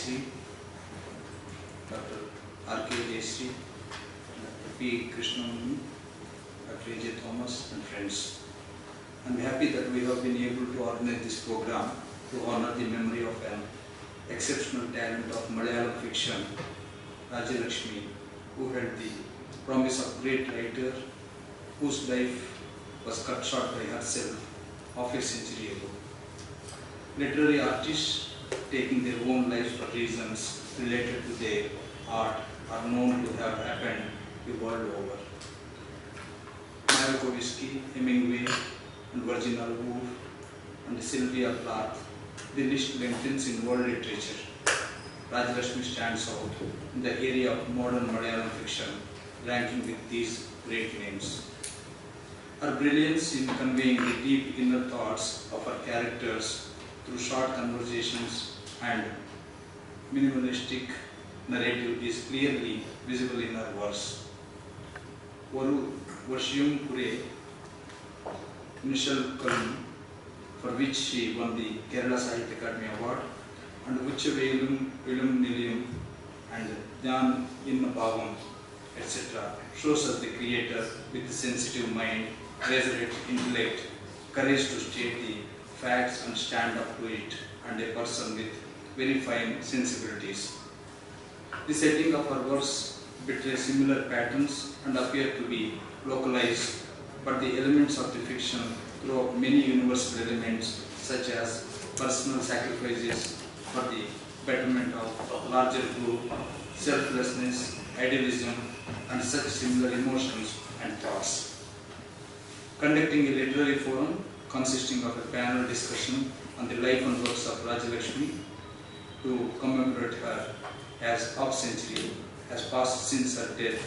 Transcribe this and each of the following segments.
Jayashree, Dr. R.K. Jayashree, Dr. P. Krishnamurthy, Dr. A.J. Thomas and friends. I'm happy that we have been able to organize this program to honor the memory of an exceptional talent of Malayalam fiction, Rajalakshmi, who had the promise of great writer, whose life was cut short by herself half a century ago. Literary artists taking their own lives for reasons related to their art are known to have happened the world over. Mayakovsky, Hemingway, and Virginia Woolf, and Sylvia Plath, the list lengthens in world literature. Rajalakshmi stands out in the area of modern Malayalam fiction, ranking with these great names. Her brilliance in conveying the deep inner thoughts of her characters through short conversations and minimalistic narrative is clearly visible in her verse. Varu Varshiyum Pure, Initial Kalam, for which she won the Kerala Sahitya Akademi Award, and Uchavellum Ilum Niliyum and Dhan Inna Bhavam, etc., shows us the creator with a sensitive mind, resolute intellect, courage to state the facts and stand up to it, and a person with very fine sensibilities. The setting of her verse betrays similar patterns and appear to be localized, but the elements of the fiction throw up many universal elements such as personal sacrifices for the betterment of larger group, selflessness, idealism, and such similar emotions and thoughts. Conducting a literary forum consisting of a panel discussion on the life and works of Rajalakshmi to commemorate her as half-century has passed since her death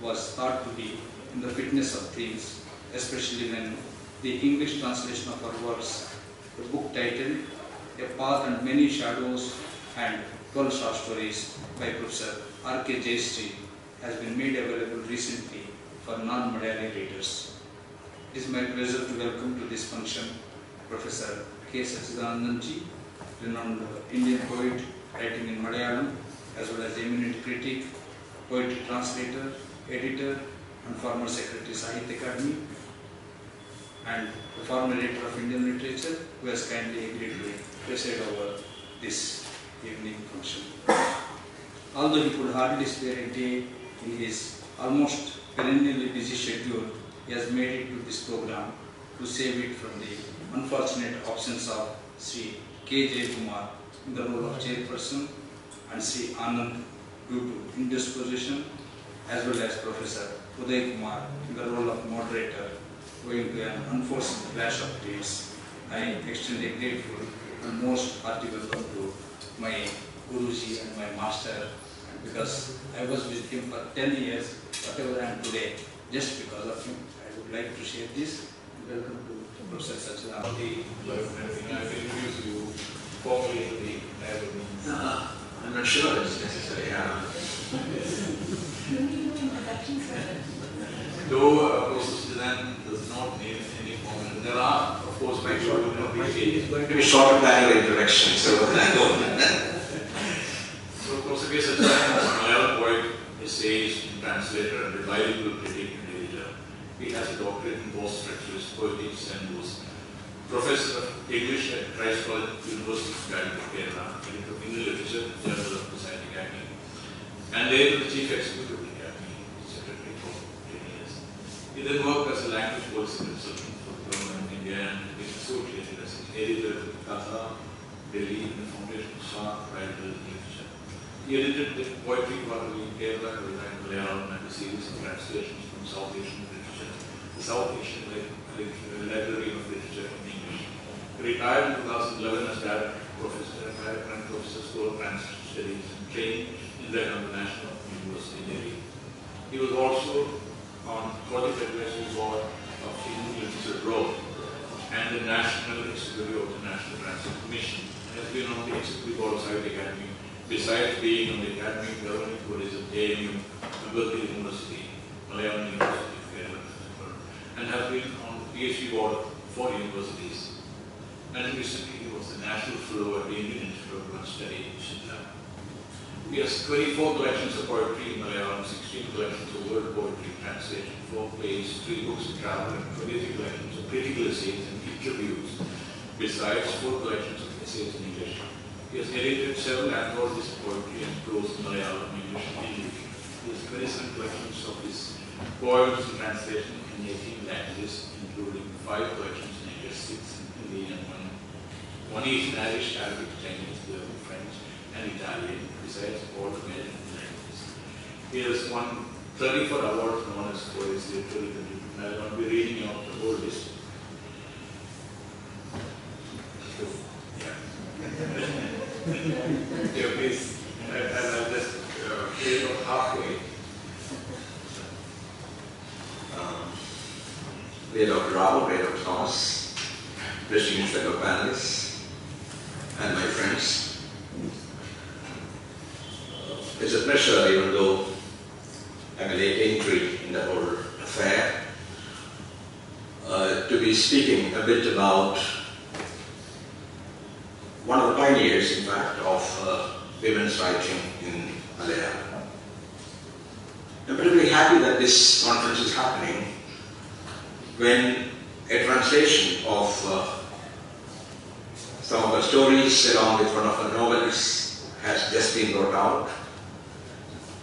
was thought to be in the fitness of things, especially when the English translation of her works, the book titled A Path and Many Shadows and 12 Short Stories by Professor R.K. Jayashree has been made available recently for non-Malayali readers. It is my pleasure to welcome to this function Professor K. Sachidanandanji, renowned Indian poet writing in Malayalam, as well as eminent critic, poetry translator, editor, and former Secretary Sahitya Akademi, and the former editor of Indian literature, who has kindly agreed to preside over this evening function. Although he could hardly spare a day in his almost perennially busy schedule, he has made it to this program to save it from the unfortunate absence of Sri K. Jayakumar in the role of chairperson and Sri Anand due to indisposition, as well as Professor Uday Kumar in the role of moderator owing to an unforeseen clash of dates. I extend a grateful and most hearty welcome to my Guruji and my master, because I was with him for 10 years, whatever I am today, just because of him. I would like to share this. Welcome to Professor Sachidanandanji. I will introduce you formally to the Akademi. I'm not sure it's necessary. Though Professor Sachidanandan does not need any formal, there are, of course, my short It's going to be shorter than your introduction, so So Professor K. Sachidanandan is a Malayalam poet, essayist, translator, and a bilingual critic and editor. He has a doctorate in post-structuralist poetics and was Professor of English at Christ College, University of Kerala, editor of English Literature, Journal of the Sahitya Akademi, and later the Chief Executive of the Academy, Secretary for 10 years. He then worked as a language policy consultant for the government of India and is associated as an editor of Kasa, Delhi, and the Foundation of Shah Private Literature. He edited the Poetry Quarterly in Kerala, Kavita, and Malayalam, and a series of translations from South Asian literature, the South Asian Library of Literature in English. He retired in 2011 as Director and Professor School of Translation Studies and Training in the National University in Delhi. He was also on Project Advisory Board of Hindu Literature Abroad and the National Executive of the National Translation Commission, and has been on the Executive Board of Sahitya Akademi, besides being on the Academy Governing Bodies of AMU, Berkeley University, Malayalam University of Kerala, and has been on the PhD board of 4 universities. And recently he was the National Fellow at the Indian Institute of Advanced Study in Shillong. He has 24 collections of poetry in Malayalam, 16 collections of world poetry translated, 4 plays, 3 books of travel, and 23 collections of critical essays and interviews, besides 4 collections of essays in English. He has edited several anthologies of poetry and prose in Malayalam, English, and English. He has 27 collections of his poems in translation in 18 languages, including 5 collections in English, 6 in Hindi, and 1 each in Irish, Arabic, Chinese, German, French, and Italian, besides all the major languages. He has won 34 awards known as for his literary contribution. I will not be reading out the whole list. Yeah, please. I'll just clear it out halfway. Dear Dr. Rao, dear Dr. Thomas, distinguished fellow panelists, and my friends. It's a pleasure, even though I'm a late entry in the whole affair, to be speaking a bit about one of the pioneers, in fact, of women's writing in Malayalam. I'm particularly happy that this conference is happening when a translation of some of her stories along with one of her novels has just been brought out.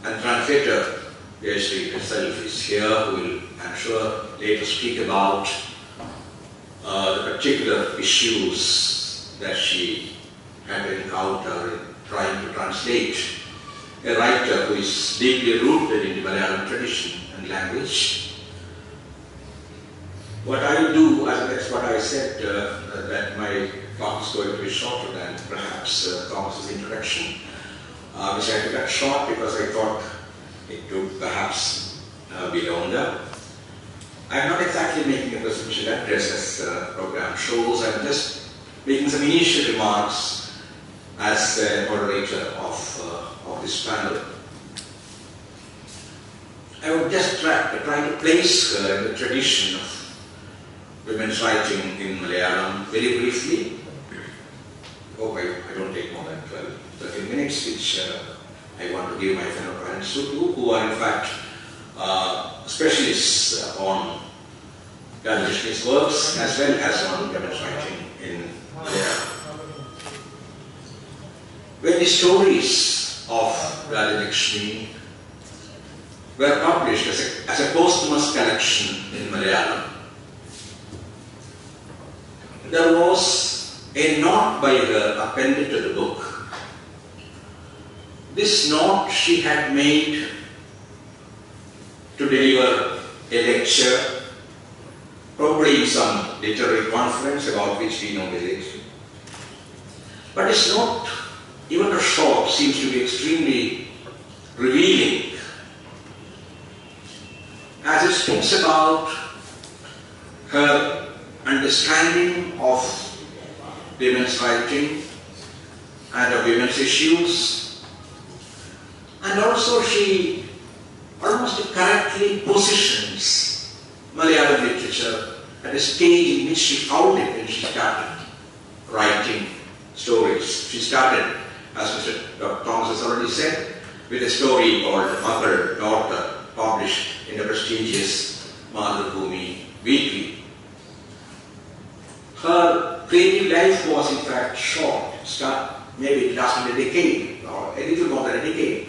And translator Yashri herself is here, who will, I'm sure, later speak about the particular issues that she had to encounter in trying to translate a writer who is deeply rooted in the Malayalam tradition and language. What I will do, as that's what I said, that my talk is going to be shorter than perhaps Thomas's introduction, which I took that short because I thought it would perhaps be longer. I'm not exactly making a presidential address as the program shows. I'm just making some initial remarks as a moderator of this panel. I would just try to place her in the tradition of women's writing in Malayalam very briefly. Hope I don't take more than 12-13 minutes, which I want to give my fellow parents who are in fact specialists on Rajalakshmi's works as well as on women's writing in Malayalam. When the stories of Rajalakshmi were published as a posthumous collection in Malayalam, there was a note by her appended to the book. This note she had made to deliver a lecture, probably in some literary conference about which we know very little. But this note, even the short, seems to be extremely revealing, as it speaks about her understanding of women's writing and of women's issues, and also she almost correctly positions Malayalam literature at a stage in which she found it when she started writing stories. She started, as Mr. Dr. Thomas has already said, with a story called Mother, Daughter, published in the prestigious Madhubhumi Weekly. Her creative life was in fact short. Maybe it lasted a decade, or a little more than a decade,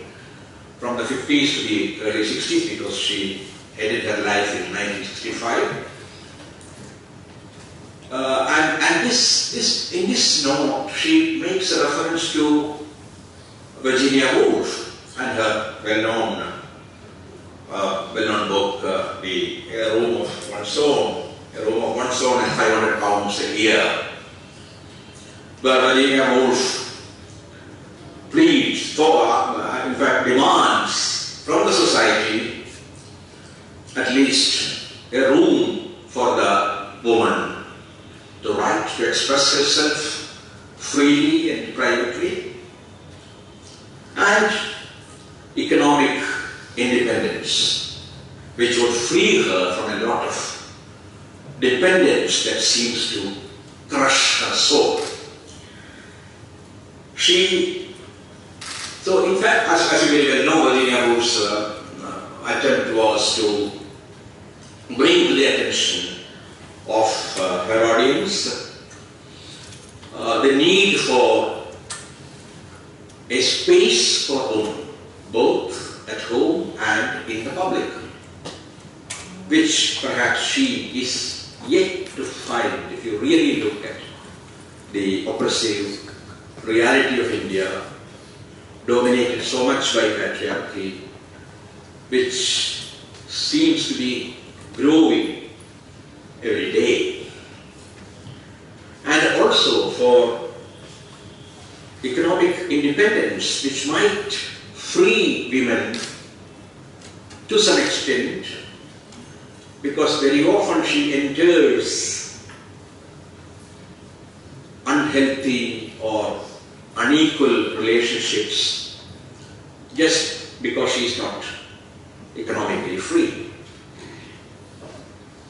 from the 50s to the early 60s, because she ended her life in 1965. And in this note, she makes a reference to Virginia Woolf and her well-known book, A Room of One's Own, and 500 pounds a year, where Virginia Woolf pleads for, in fact demands from the society at least a room for the woman to write, to express herself freely and privately, and economic independence, which would free her from a lot of dependence that seems to crush her soul. She So in fact, as you very well know, Virginia Woolf's attempt was to bring to the attention of her audience the need for a space for women, both at home and in the public, which perhaps she is yet to find. If you really look at the oppressive reality of India, dominated so much by patriarchy, which seems to be growing every day, and also for economic independence, which might free women to some extent, because very often she enters unhealthy or unequal relationships just because she is not economically free.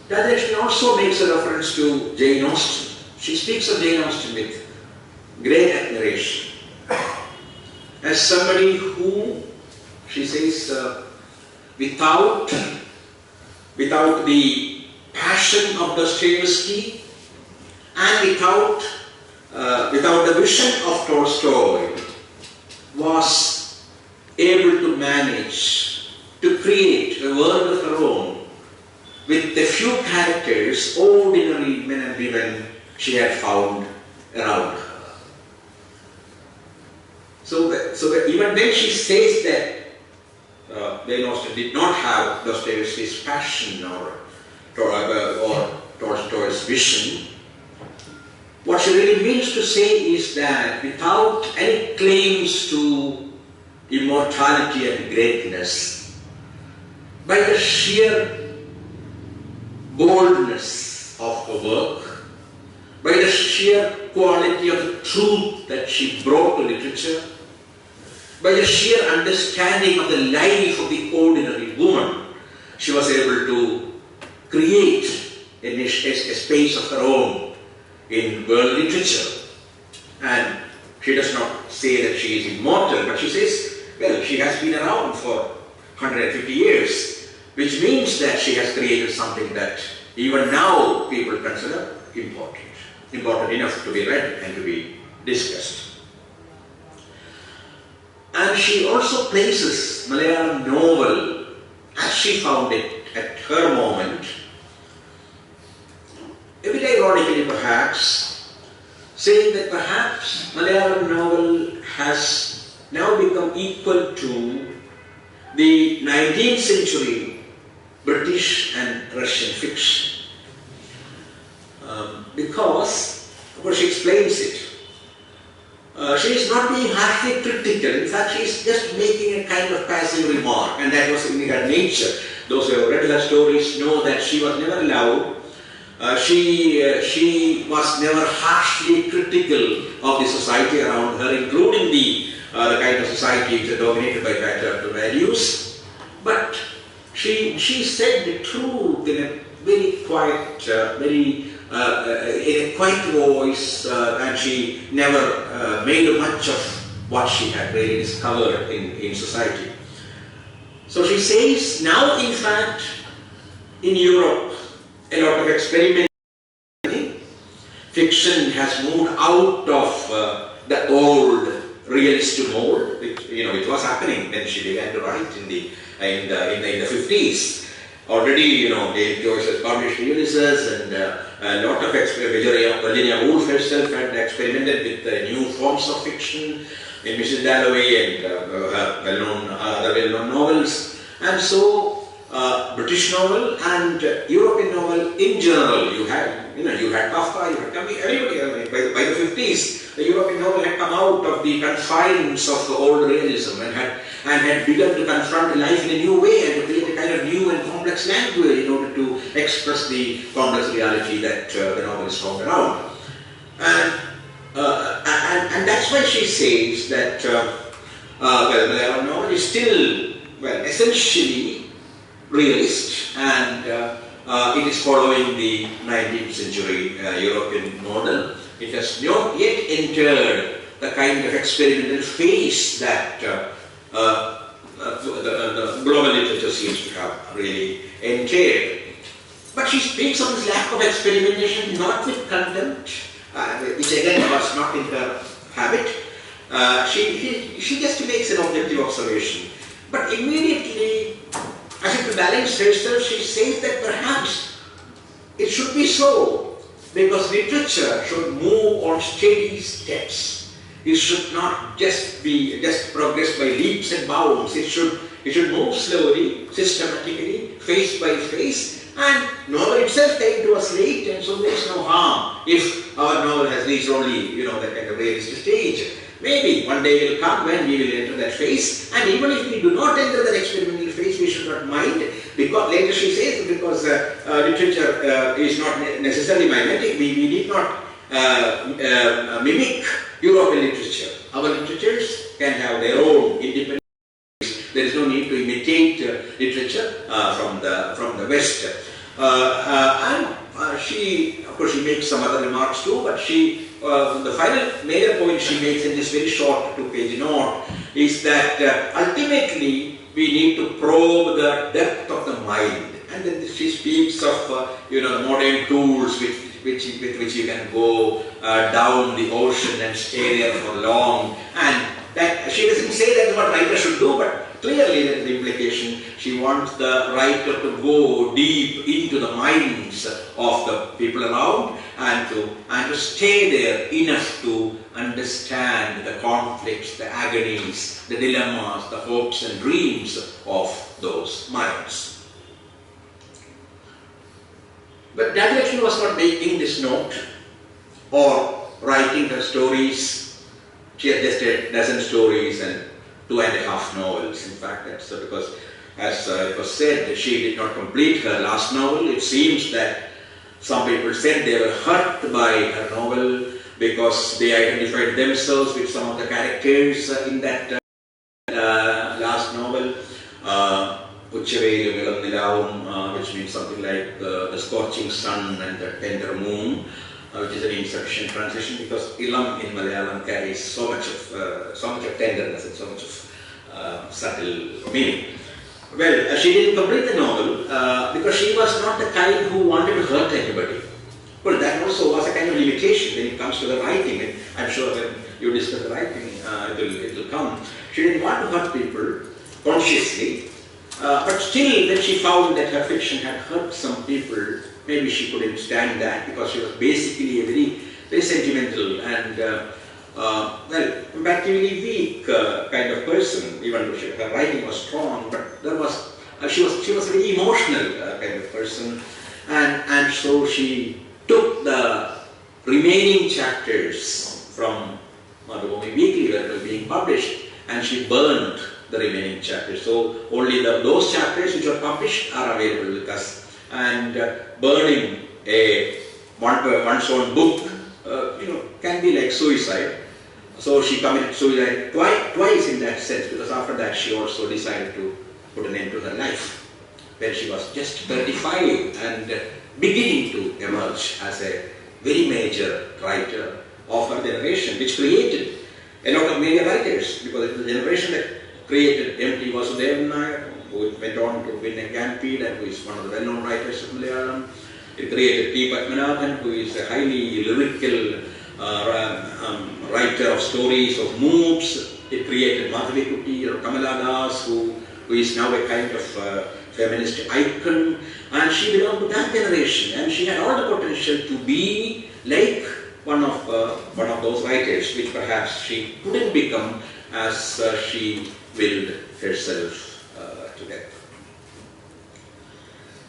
Rajalakshmi also makes a reference to Jane Austen. She speaks of Jane Austen with great admiration as somebody who, she says, without the passion of Dostoevsky and without the vision of Tolstoy, was able to manage to create a world of her own with the few characters, ordinary men and women she had found around her. So that even when she says that Jane Austen did not have Dostoevsky's passion or Tolstoy's vision, what she really means to say is that without any claims to immortality and greatness, by the sheer boldness of her work, by the sheer quality of the truth that she brought to literature, by the sheer understanding of the life of the ordinary woman, she was able to create a space of her own in world literature. And she does not say that she is immortal, but she says, well, she has been around for 150 years, which means that she has created something that even now people consider important enough to be read and to be discussed. And she also places Malayalam novel, as she found it at her moment, a bit ironically perhaps, saying that perhaps Malayalam novel has now become equal to the 19th century British and Russian fiction. Because, of course, she explains it. She is not being harshly critical. In fact, she is just making a kind of passive remark, and that was in her nature. Those who have read her stories know that she was never loud. She was never harshly critical of the society around her, including the kind of society which is dominated by patriarchal values. But she said the truth in a very quiet, in a quiet voice, and she never made much of what she had really discovered in society. So she says, now in fact, in Europe, a lot of experimenting, fiction has moved out of the old realist mold. It was happening when she began to write in the 50s. Already, David Joyce has published Ulysses, and a lot of Virginia Woolf herself had experimented with new forms of fiction in Mrs. Dalloway and other well-known novels. And so, British novel and European novel in general, you had Kafka, you had everybody. By the 50s, the European novel had come out of the confines of the old realism and had begun to confront life in a new way and to create a kind of new and complex language in order to express the complex reality that the novel is found around. And that's why she says that Malayalam novel is still, essentially realist, and it is following the 19th century European model. It has not yet entered the kind of experimental phase that the global literature seems to have really entailed. But she speaks of this lack of experimentation not with contempt, which again was not in her habit. She just makes an objective observation. But immediately, as if to balance herself, she says that perhaps it should be so, because literature should move on steady steps. It should not just progress by leaps and bounds. It should move slowly, systematically, phase by phase. And novel itself came to us late, and so there is no harm if our novel has reached only, that kind of realistic stage. Maybe one day will come when we will enter that phase, and even if we do not enter that experimental phase, we should not mind, because later she says, because literature is not necessarily mimetic, we need not mimic European literature. Our literatures can have their own independent. There is no need to imitate literature from the West. She, of course, she makes some other remarks too, but the final major point she makes in this very short 2-page note is that ultimately we need to probe the depth of the mind. And then she speaks of modern tools with which you can go down the ocean and stay there for long. And that she doesn't say that's what writer should do, but clearly that is the implication. She wants the writer to go deep into the minds of the people around and to stay there enough to understand the conflicts, the agonies, the dilemmas, the hopes and dreams of those minds. But Rajalakshmi was not making this note or writing her stories. She had just a dozen stories and 2.5 novels. In fact, that's because, as it was said, she did not complete her last novel. It seems that some people said they were hurt by her novel because they identified themselves with some of the characters in that last novel, which means something like the scorching sun and the tender moon, which is an insufficient translation because ilam in Malayalam carries so much of tenderness and so much of subtle meaning. Well, she didn't complete the novel because she was not the kind who wanted to hurt anybody. Well, that also was a kind of limitation when it comes to the writing, and I'm sure when you discuss the writing, it will come. She didn't want to hurt people consciously, but still when she found that her fiction had hurt some people, maybe she couldn't stand that because she was basically a very, very sentimental and comparatively weak kind of person. Even though her writing was strong, but she was a very emotional kind of person, and so she took the remaining chapters from Madhubhumi Weekly that were being published, and she burned the remaining chapters. So only those chapters which were published are available with us. And burning one's own book, can be like suicide. So she committed suicide twice in that sense, because after that she also decided to put an end to her life when she was just 35 and beginning to emerge as a very major writer of her generation, which created a lot of major writers, because it was a generation that created M.T. Vasudevan Nair, who went on to win a Gampede and who is one of the well-known writers of Malayalam. It created T. Padmanabhan, who is a highly lyrical writer of stories, of moods. It created Madhavi Kuti or Kamala Das, who is now a kind of feminist icon. And she belonged to that generation, and she had all the potential to be like one of those writers, which perhaps she couldn't become as she willed herself to death.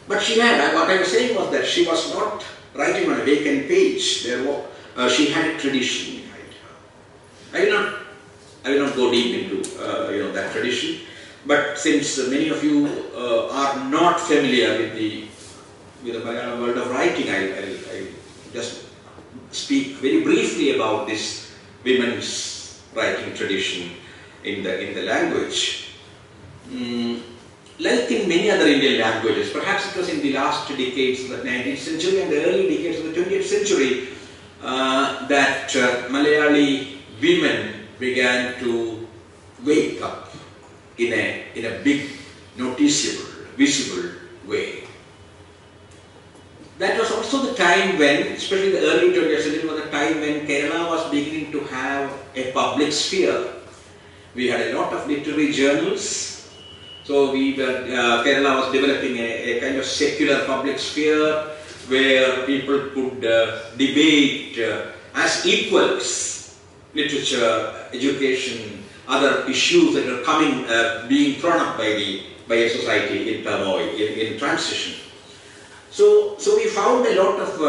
But she had, what I was saying was that she was not writing on a vacant page. She had a tradition behind her. I will not go deep into that tradition. But since many of you are not familiar with the Malayalam world of writing, I just speak very briefly about this women's writing tradition in the language. Like in many other Indian languages, perhaps it was in the last decades of the 19th century and the early decades of the 20th century that Malayali women began to wake up in a big, noticeable, visible way. That was also the time when, especially the early 20th century, was the time when Kerala was beginning to have a public sphere. We had a lot of literary journals, so Kerala was developing a kind of secular public sphere where people could debate as equals literature, education, other issues that are being thrown up by a society in turmoil, in transition. So we found a lot of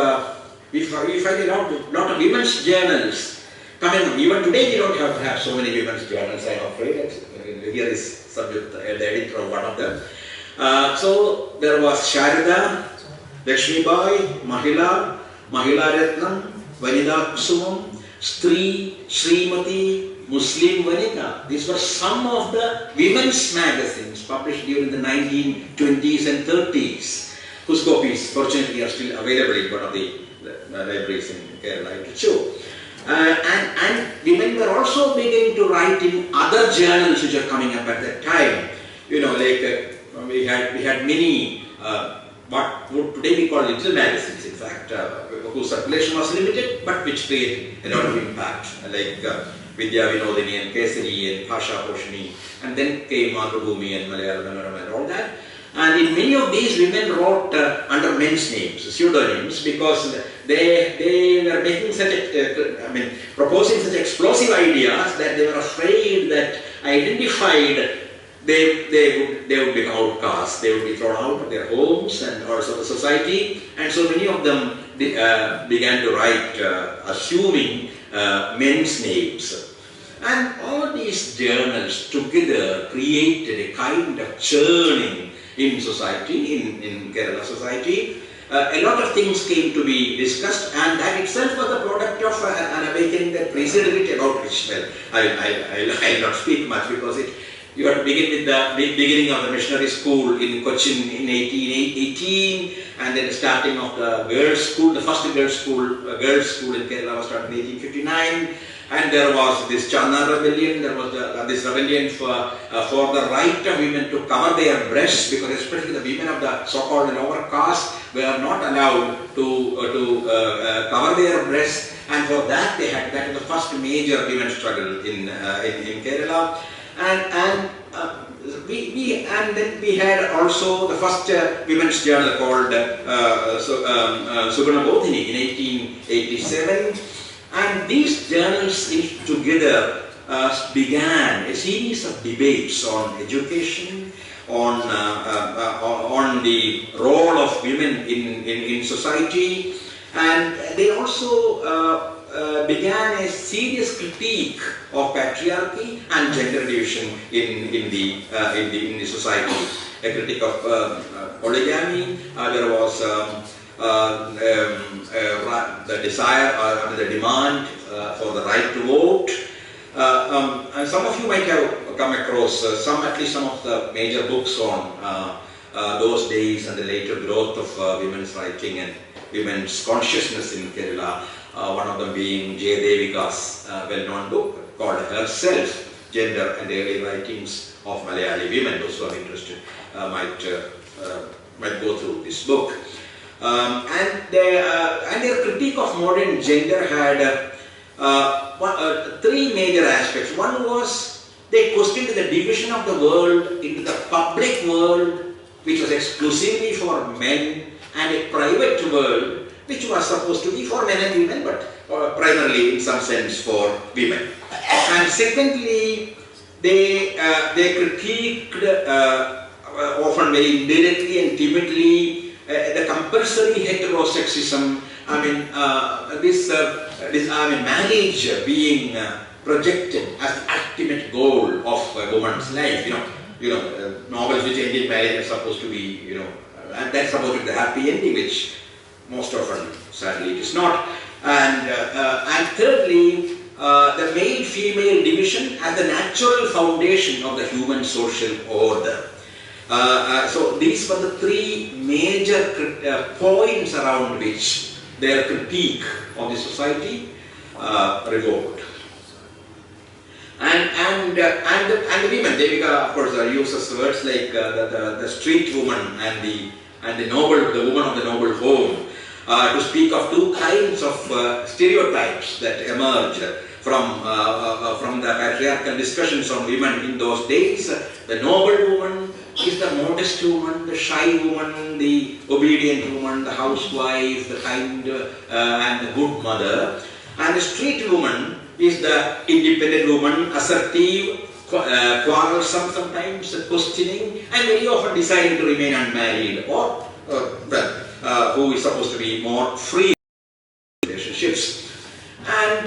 we find a lot of women's journals coming up. Even today we don't have so many women's journals, I'm afraid. Here is subject, the editor of one of them. So there was Sharada, Lakshmi Bai, Mahila Ratnam, Vanida Kusumam, Stree, Srimati, Muslim Vanita. These were some of the women's magazines published during the 1920s and 30s, whose copies fortunately are still available in one of the libraries in Kerala to show. And women were also beginning to write in other journals which are coming up at that time. You know, like we had many what would today be called little magazines, in fact, whose circulation was limited, but which created a lot of impact, like Vidya Vinodini and Kesari and Bhasha Poshini, and then came Mathrubhumi and Malayalam and all that. And in many of these, women wrote under men's names, pseudonyms, because they were making proposing such explosive ideas that they were afraid that identified they would become outcasts, they would be thrown out of their homes and also the society, and so many of them began to write assuming men's names. And all these journals together created a kind of churning in society, in Kerala society. A lot of things came to be discussed, and that itself was the product of an awakening that preceded it, about which, well, I'll not speak much, because you have to begin with the beginning of the missionary school in Cochin in 1818, and then the starting of the girls' school. The first girls' school in Kerala was started in 1859, and there was this Chana rebellion. There was this rebellion for the right of women to cover their breasts, because especially the women of the so-called lower caste were not allowed to cover their breasts, and for that that was the first major women's struggle in Kerala. And then we had also the first women's journal called Suguna Bodhini in 1887, and these journals together began a series of debates on education, on the role of women in society, and they also began a serious critique of patriarchy and gender division in the society. A critique of polygamy. There was the desire, the demand for the right to vote. And some of you might have come across at least some of the major books on those days and the later growth of women's writing and women's consciousness in Kerala. One of them being J. Devika's well-known book called Herself, Gender and Early Writings of Malayali Women. Those who are interested might go through this book. And their critique of modern gender had three major aspects. One was they questioned the division of the world into the public world, which was exclusively for men, and a private world, which was supposed to be for men and women, but primarily in some sense for women. And secondly, they critiqued often very indirectly and timidly the compulsory heterosexism. Marriage being projected as the ultimate goal of a woman's life. Novels which end in marriage are supposed to be, and that's supposed to be the happy ending, which most often, sadly, it is not. And thirdly, the male-female division as the natural foundation of the human social order. So these were the three major points around which their critique of the society revolved. And the women, Devika, of course, uses words like the street woman and the woman of the noble home, to speak of two kinds of stereotypes that emerge from the patriarchal discussions on women in those days. The noble woman is the modest woman, the shy woman, the obedient woman, the housewife, the kind and the good mother. And the street woman is the independent woman, assertive, quarrelsome sometimes, questioning, and very often deciding to remain unmarried, or who is supposed to be more free in relationships. And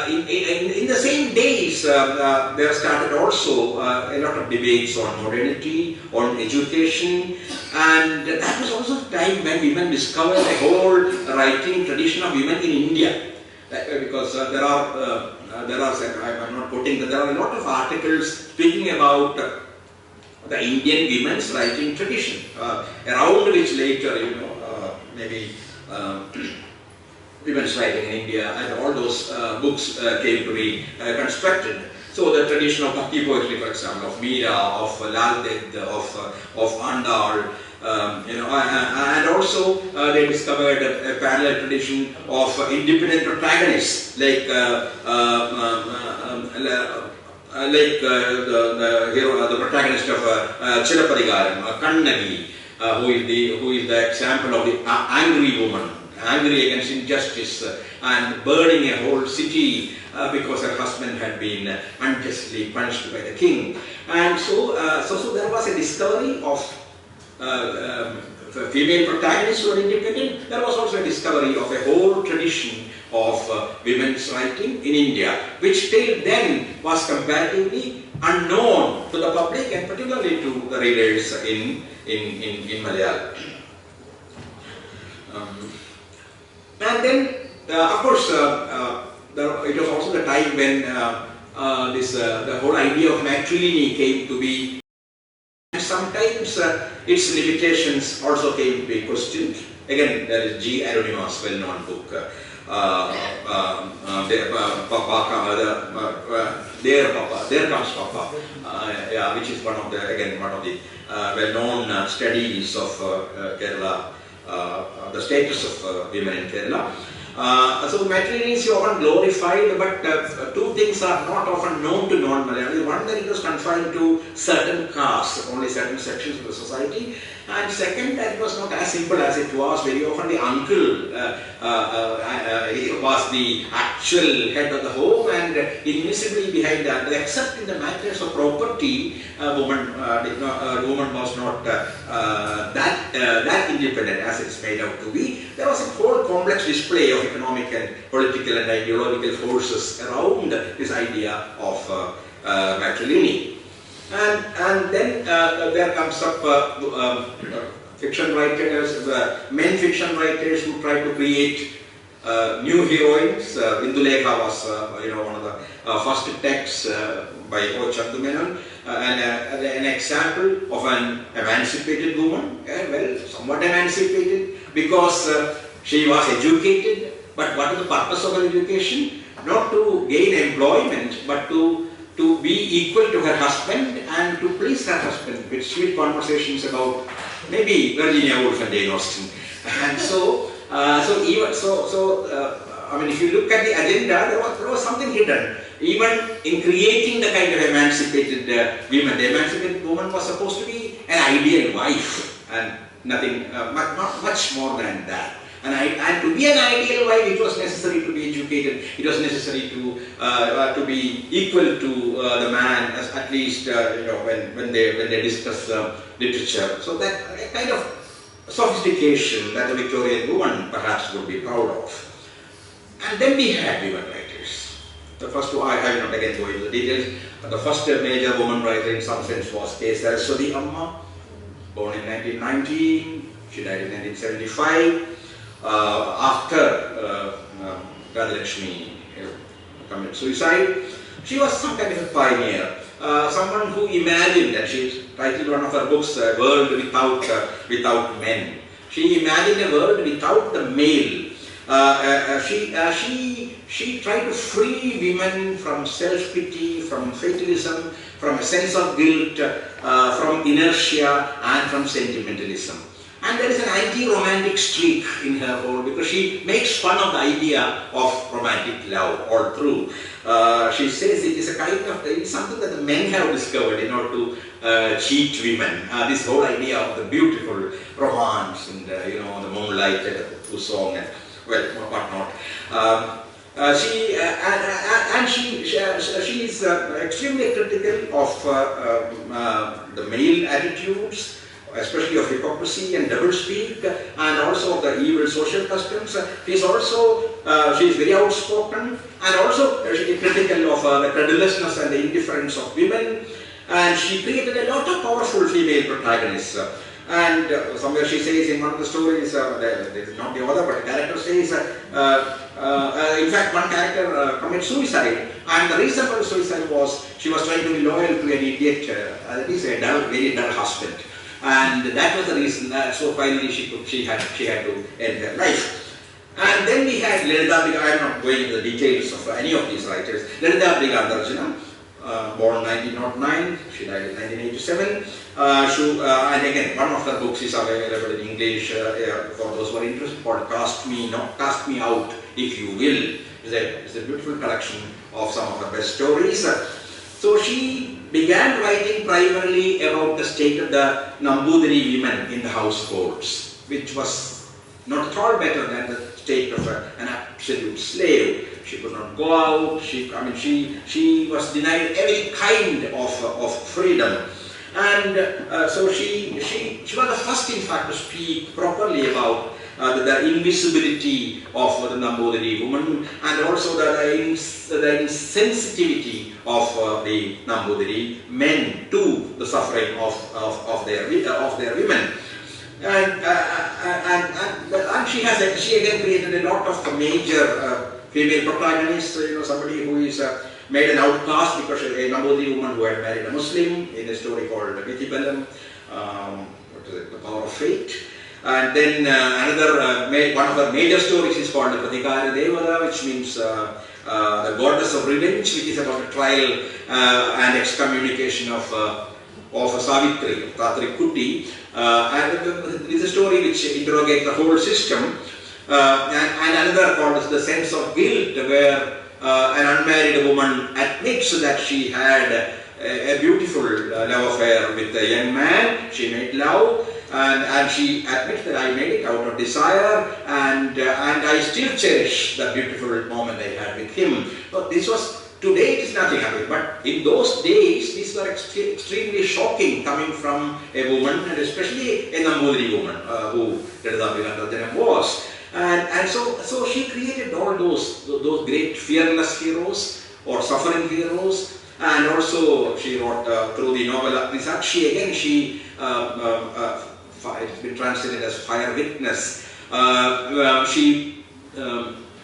in the same days, there started also a lot of debates on modernity, on education, and that was also the time when women discovered a whole writing tradition of women in India. Because there are, I'm not quoting, but there are a lot of articles speaking about the Indian women's writing tradition, around which later, maybe women's writing in India and all those books came to be constructed. So the tradition of Bhakti poetry, for example, of Meera, of Lal Ded, of Andal, and also they discovered a parallel tradition of independent protagonists like the hero, the protagonist of Chirapadigaram, Kannagi, who is the example of the angry woman, angry against injustice and burning a whole city because her husband had been unjustly punished by the king. And so there was a discovery of female protagonists who were independent. There was also a discovery of a whole tradition of women's writing in India, which till then was comparatively unknown to the public and particularly to the readers in Malayalam. And then, of course, it was also the time when the whole idea of matrilineal came to be. And sometimes its limitations also came to be questioned. Again, there is G. Arunima's well-known book, There Comes Papa, which is one of the well-known studies of Kerala, the status of women in Kerala. So matrilineal is often glorified, but two things are not often known to non-Malayalis. One, that it was confined to certain castes, only certain sections of the society. And second, that it was not as simple as it was. Very often the uncle was the actual head of the home, and invisibly behind that, except in the matters of property, woman was not that independent as it's made out to be. There was a whole complex display of economic and political and ideological forces around this idea of matrilineal. And then there comes up fiction writers, men fiction writers who try to create new heroines. Indulekha was one of the first texts by O. Chandu Menon, and an example of an emancipated woman, somewhat emancipated because she was educated. But what is the purpose of her education? Not to gain employment, but to be equal to her husband and to please her husband with sweet conversations about maybe Virginia Woolf and Jane Austen. And if you look at the agenda, there was something hidden. Even in creating the kind of emancipated women, the emancipated woman was supposed to be an ideal wife and nothing, not much more than that. And to be an ideal wife, it was necessary to be educated. It was necessary to be equal to the man, at least when they discuss literature. So that kind of sophistication that the Victorian woman perhaps would be proud of. And then we had women writers. The first one, I will not again go into the details. The first major woman writer in some sense was K. Saraswati Amma, born in 1919. She died in 1975. After Rajalakshmi committed suicide. She was some kind of a pioneer, someone who imagined, and she titled one of her books, A World Without Men. She imagined a world without the male. She she tried to free women from self-pity, from fatalism, from a sense of guilt, from inertia and from sentimentalism. And there is an anti-romantic streak in her whole, because she makes fun of the idea of romantic love all through. She says it is a kind of, it's something that the men have discovered in order to cheat women. This whole idea of the beautiful romance and you know, the moonlight and the song and well, whatnot. She is extremely critical of the male attitudes, especially of hypocrisy and doublespeak, and also of the evil social customs. She is very outspoken, and also she is critical of the credulousness and the indifference of women. And she created a lot of powerful female protagonists. And somewhere she says in one of the stories, this is not the author, but the character says, in fact, one character commits suicide, and the reason for the suicide was she was trying to be loyal to an idiot, that is a dull, very dull husband. And that was the reason, so finally she had to end her life. And then we had Lalita Briga. I am not going into the details of any of these writers. Lalita Briga, born 1909, she died in 1987. And again, one of her books is available in English for those who are interested, called Cast Me Out, If You Will. It's a beautiful collection of some of her best stories. So she began writing primarily about the state of the Nambudiri women in the households, which was not at all better than the state of an absolute slave. She could not go out. She was denied every kind of freedom, and so she was the first, in fact, to speak properly about the invisibility of the Nambudiri woman, and also the insensitivity of the Nambudiri men to the suffering of their women. And she again created a lot of major female protagonists. You know, somebody who is made an outcast because a Nambudiri woman who had married a Muslim in a story called Vitibellam, The Power of Fate. And then one of her major stories is called the Pratikara Devada, which means the goddess of revenge, which is about the trial and excommunication of Savitri, Tatri Kuti. And it's a story which interrogates the whole system. And another called The Sense of Guilt, where an unmarried woman admits that she had a beautiful love affair with a young man. She made love, and she admits that I made it out of desire, and I still cherish the beautiful moment I had with him. But this was, today it is nothing of it, but in those days these were extremely shocking, coming from a woman, and especially a Nambudiri woman who Lalita Briga was. And so she created all those great fearless heroes or suffering heroes, and also she wrote through the novel Akrisakshi. Again, it's been translated as Fire Witness. She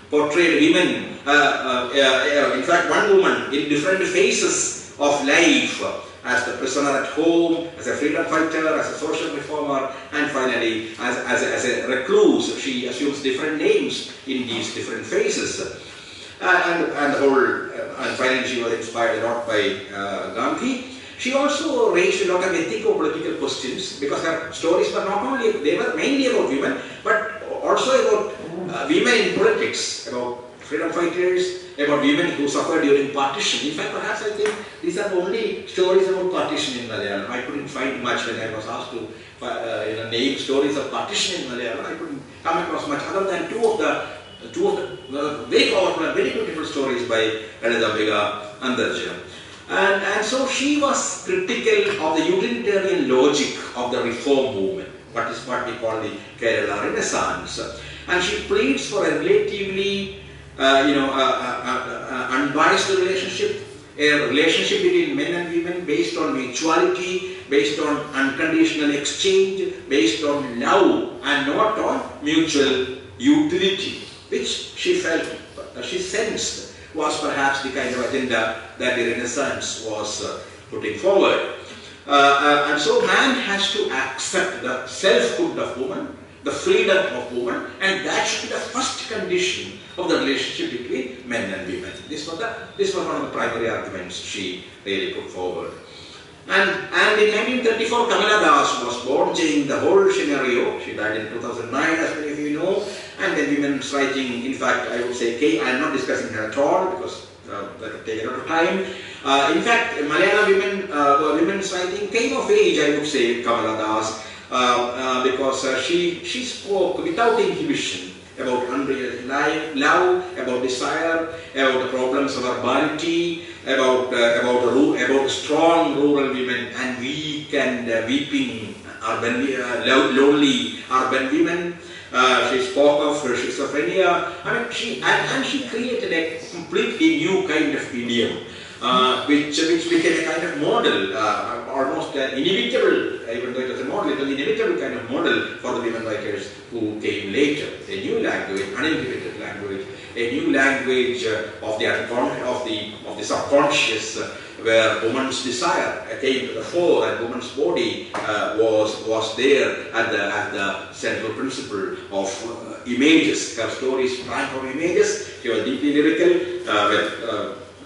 portrayed women, in fact one woman in different phases of life, as the prisoner at home, as a freedom fighter, as a social reformer, and finally as a recluse. She assumes different names in these different phases. And finally she was inspired a lot by Gandhi. She also raised a lot of ethico-political questions, because her stories were not only, they were mainly about women, but also about women in politics, about freedom fighters, about women who suffered during partition. In fact, perhaps I think these are the only stories about partition in Malayalam. I couldn't find much when I was asked to name stories of partition in Malayalam. I couldn't come across much other than two of the very powerful and very beautiful stories by Lalita Briga and Darja. And so she was critical of the utilitarian logic of the reform movement, what we call the Kerala Renaissance. And she pleads for a relatively unbiased relationship, a relationship between men and women based on mutuality, based on unconditional exchange, based on love, and not on mutual utility, which she felt, she sensed was perhaps the kind of agenda that the Renaissance was putting forward. And so man has to accept the selfhood of woman, the freedom of woman, and that should be the first condition of the relationship between men and women. This was one of the primary arguments she really put forward. And in 1934, Kamala Das was born, changing the whole scenario. She died in 2009, as many of you know. And then women's writing, in fact, I would say, I am not discussing her at all because that would take a lot of time. In fact, Malayalam women's writing came of age, I would say, Kamala Das, because she spoke without inhibition about unreal love, about desire, about the problems of urbanity, about strong rural women and weak and weeping lonely urban women. She spoke of schizophrenia. I mean, she created a completely new kind of idiom, which became a kind of model, almost inevitable. Even though it was a model, it was an inevitable kind of model for the women writers who came later. A new language, uninhibited language, a new language of the subconscious, where woman's desire came to the fore and woman's body was there at the central principle of images. Her stories sprang from images. She was deeply lyrical.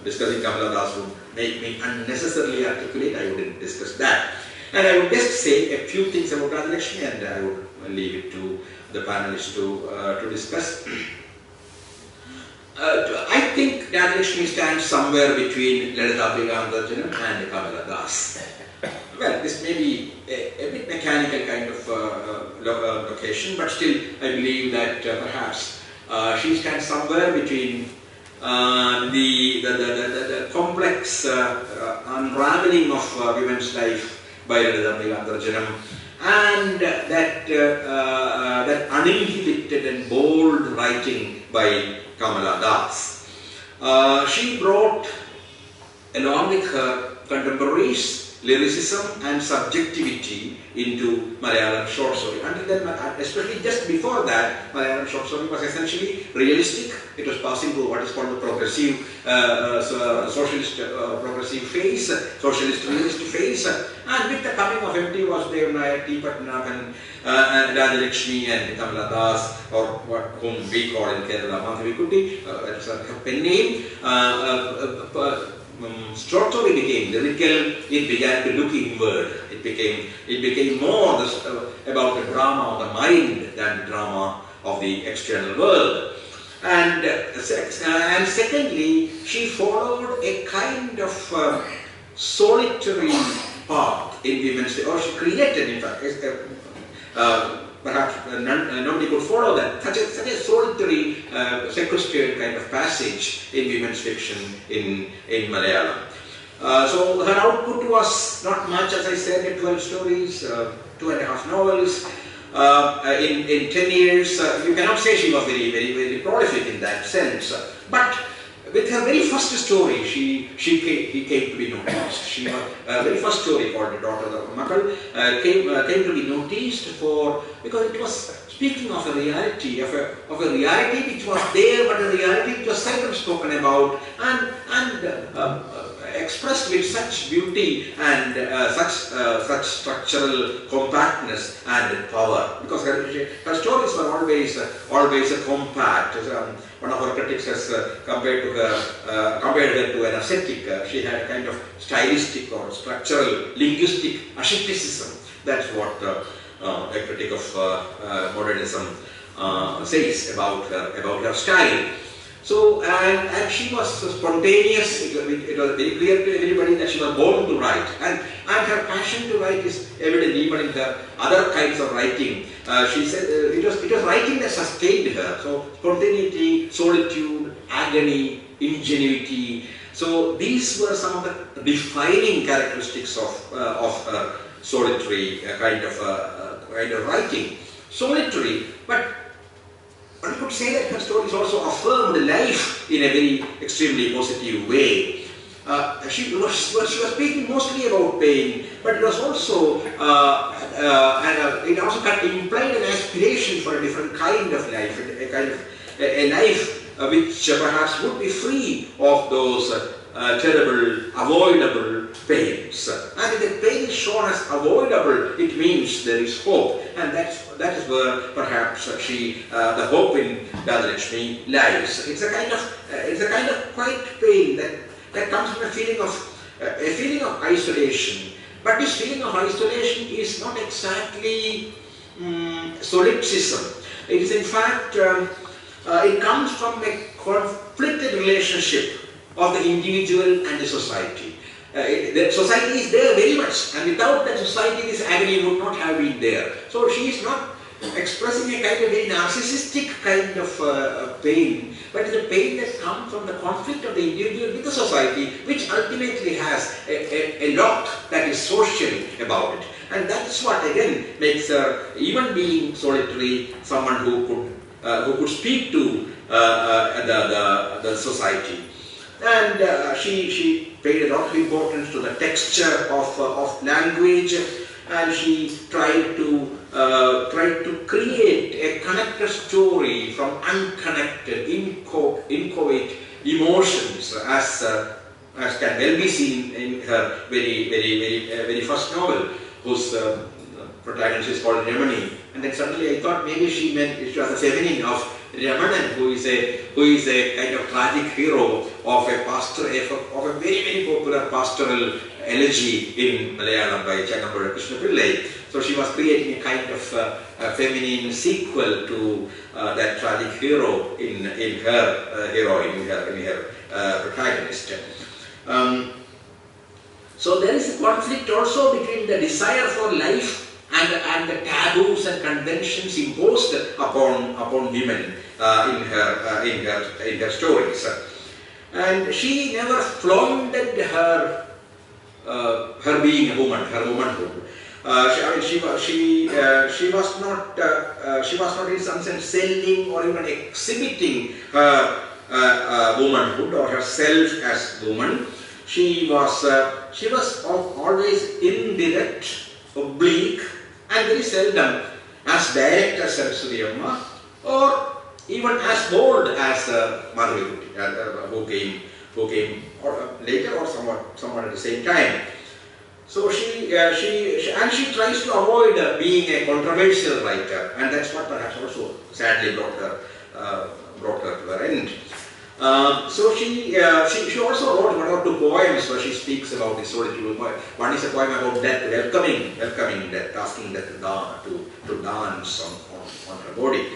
Discussing Kamala Das would make me unnecessarily articulate. I wouldn't discuss that. And I would just say a few things about Rajalakshmi, and I would leave it to the panelists to discuss. I think Rajalakshmi stands somewhere between Lalita Abhigandarjanam and Kamala Das. Well, this may be a bit mechanical kind of location, but still I believe that perhaps she stands somewhere between the complex unraveling of women's life by Lalita Abhigandarjanam and that uninhibited and bold writing by Kamala Das. She brought along with her contemporaries lyricism and subjectivity into Malayalam short story. Until then, especially just before that, Malayalam short story was essentially realistic. It was passing through what is called the progressive, socialist progressive phase, socialist realist phase. And with the coming of M.T. Vasudeva Nayak, T. Patnaik, and Rajalakshmi and Kamala Das, or whom we call in Kerala Madhavi Kuti, that is her pen name, short story became lyrical. It began to look inward. It became more about the drama of the mind than the drama of the external world. And secondly, she followed a kind of solitary path in women's, or she created, in fact, perhaps nobody could follow that. Such a solitary, sequestered kind of passage in women's fiction in Malayalam. So her output was not much, as I said, 12 stories, 2.5 novels. In 10 years, you cannot say she was very prolific in that sense. But with her very first story, he came to be noticed. She was very first story called The Daughter of Makal came to be noticed because it was speaking of a reality, of a reality which was there, but a reality which was seldom spoken about and expressed with such beauty and such structural compactness and power. Because her stories were always compact. One of our critics has compared her to an ascetic. She had a kind of stylistic or structural, linguistic asceticism. That's what a critic of modernism says about her style. So, and she was spontaneous. It was very clear to everybody that she was born to write. And her passion to write is evident even in the other kinds of writing. She said it was writing that sustained her. So, spontaneity, solitude, agony, ingenuity. So, these were some of the defining characteristics of solitary kind of writing. Solitary, but one could say that her stories also affirmed life in a very extremely positive way. She was speaking mostly about pain, but it was also it also implied an aspiration for a different kind of life, a life which perhaps would be free of those terrible, avoidable pains. And the pain shown as avoidable, it means there is hope, and that is where perhaps the hope in Rajalakshmi lies. It's a kind of quiet pain that comes from a feeling of isolation. But this feeling of isolation is not exactly solipsism. It is in fact, it comes from a conflicted relationship of the individual and the society. The society is there very much, and without that society, this agony would not have been there. So she is not expressing a kind of very narcissistic kind of pain, but it's a pain that comes from the conflict of the individual with the society, which ultimately has a lot that is social about it. And that's what again makes her, even being solitary, someone who could speak to the society. And she paid a lot of importance to the texture of language, and she tried to create a connected story from unconnected, inchoate emotions, as can well be seen in her very first novel, whose protagonist is called Ramani. And then suddenly I thought maybe she meant it was the feminine of Ramanan, who is a kind of tragic hero of a very popular pastoral elegy in Malayalam by Changambura Krishna Pillai. So she was creating a kind of feminine sequel to that tragic hero in her heroine, in her protagonist. So there is a conflict also between the desire for life and the taboos and conventions imposed upon women in her stories. And she never flaunted her being a woman, her womanhood. She was not in some sense selling or even exhibiting her womanhood or herself as woman. She was always indirect, oblique, and very seldom as direct as Saraswati Amma, or even as bold as Madhavi, who came later or somewhat at the same time. So she tries to avoid being a controversial writer, and that's what perhaps also sadly brought her to her end. So she also wrote one or two poems where she speaks about the solitude. One is a poem about death, welcoming death, asking death to dance on her body.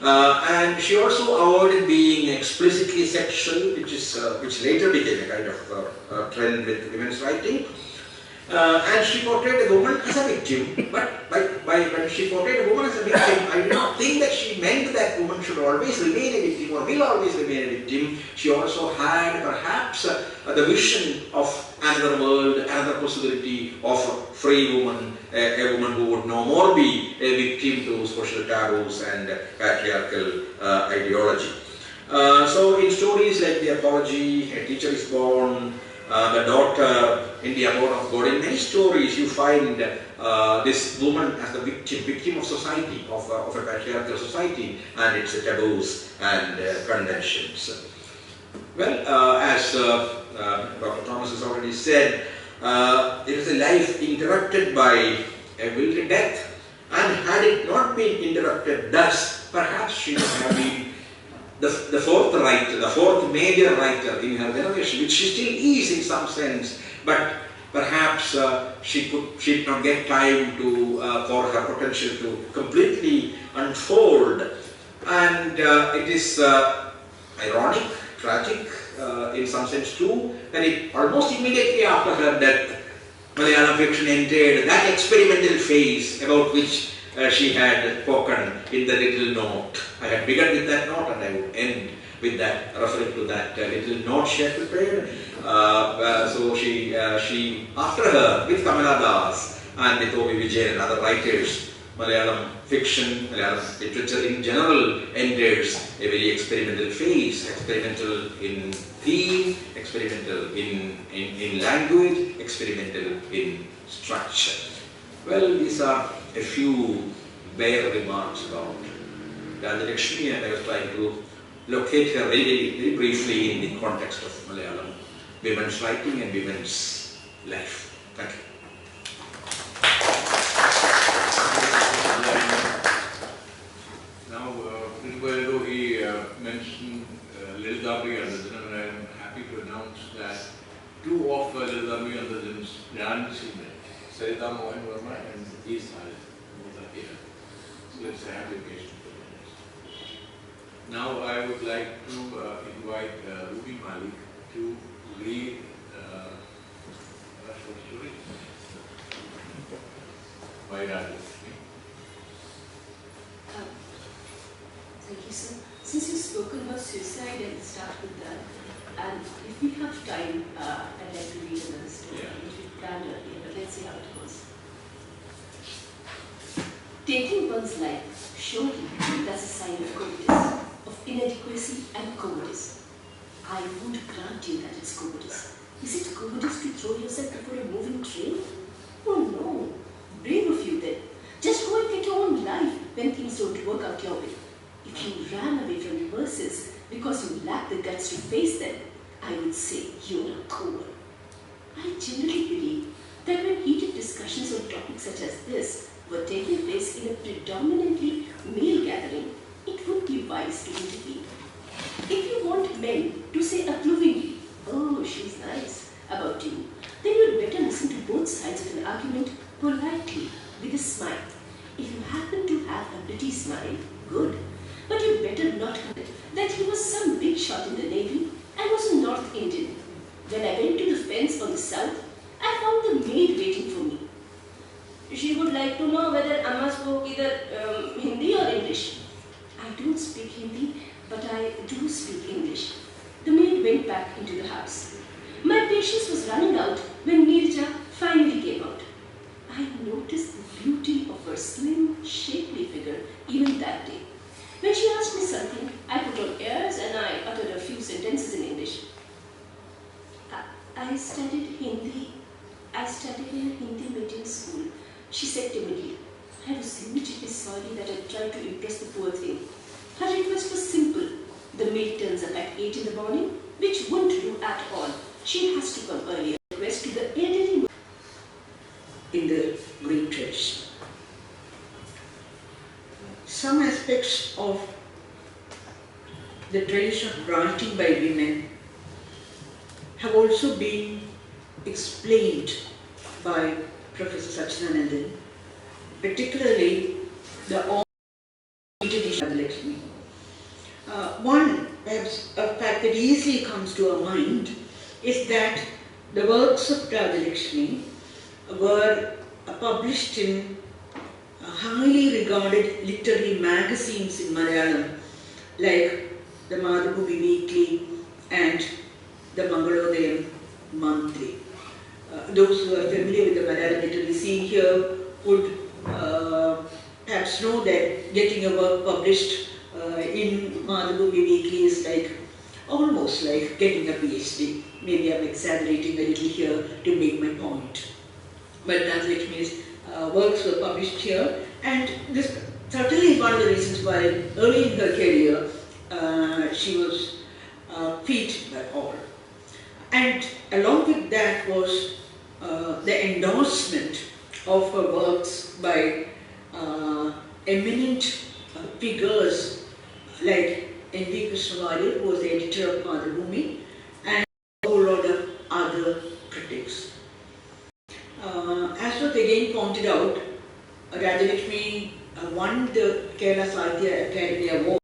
And she also avoided being explicitly sexual, which later became a kind of trend with women's writing. And she portrayed a woman as a victim, but when she portrayed a woman as a victim, I do not think that she meant that woman should always remain a victim or will always remain a victim. She also had perhaps the vision of another world, another possibility of a free woman, a woman who would no more be a victim to social taboos and patriarchal ideology. So in stories like The Apology, A Teacher is Born, The Daughter, in The Abode of God, in many stories you find this woman as the victim of society, of a patriarchal society and its taboos and conventions. Well, as Dr. Thomas has already said, it is a life interrupted by a will death, and had it not been interrupted thus, perhaps she would have been the fourth writer, the fourth major writer in her generation, which she still is in some sense, but perhaps she did not get time for her potential to completely unfold. And it is ironic, tragic in some sense too, that almost immediately after her death, Malayalam fiction entered that experimental phase about which she had spoken in the little note. I had begun with that note and I would end with that, referring to that little note she had prepared. So she after her, with Kamala Das and with O.V. Vijayan and other writers, Malayalam fiction, Malayalam literature in general enters a very experimental phase, experimental in theme, experimental in language, experimental in structure. Well, these are a few bare remarks about Rajalakshmi, and I was trying to locate her very briefly in the context of Malayalam women's writing and women's life. Thank you. Sarita Mohan Verma and E. Sahitya, both are here. So let's have the occasion. Now I would like to invite Ruby Malik to read a short story by Rajalakshmi. Thank you, sir. Since you've spoken about suicide, I'll start with that. And if we have time, I'd like to read another story, which we planned earlier, but let's see how it goes. Taking one's life, surely that's a sign of cowardice, of inadequacy and cowardice. I would grant you that it's cowardice. Is it cowardice to throw yourself before a moving train? Oh no, brave of you then. Just go and get your own life when things don't work out your way. If you ran away from reverses because you lack the guts to face them, I would say you're a coward. I generally believe that when heated discussions on topics such as this were taking place in a predominantly male gathering, it would be wise to intervene. If you want men to say approvingly, "Oh, she's nice," about you, then you'd better listen to both sides of an argument politely, with a smile. If you happen to have a pretty smile, good. But you'd better not admit that he was some big shot in the Navy and was a North Indian. When I went to the fence on the south, I found the maid waiting for me. She would like to know whether Amma spoke either Hindi or English. I don't speak Hindi, but I do speak English. The maid went back into the house. My patience was running out when Neerja finally came out. I noticed the beauty of her slim, shapely figure even that day. When she asked me something, I put on airs and I uttered a few sentences in English. I studied Hindi. I studied in a Hindi medium school, she said timidly. I was immediately sorry that I tried to impress the poor thing. Her request was simple. The maid turns up at 8 in the morning, which wouldn't do at all. She has to come earlier. Request to the elderly in the Greek tradition. Some aspects of the tradition of writing by women have also been explained by Professor Satchidanandan, particularly the edition of Rajalakshmi. One perhaps a fact that easily comes to our mind is that the works of Rajalakshmi were published in highly regarded literary magazines in Malayalam, like the Madhubhumi Weekly and the Mangalodayam Monthly. Those who are familiar with the Malayalam literary scene here would perhaps know that getting a work published in Madhubhumi Weekly is almost like getting a PhD. Maybe I'm exaggerating a little here to make my point. But Rajalakshmi's works were published here, and this certainly one of the reasons why early in her career she was featured by all. And along with that was the endorsement of her works by eminent figures like N.V. Krishnawari, who was the editor of Madhubhumi, and a whole lot of other critics. As was again pointed out, Rajalakshmi won the Kerala Sahitya Akademi Award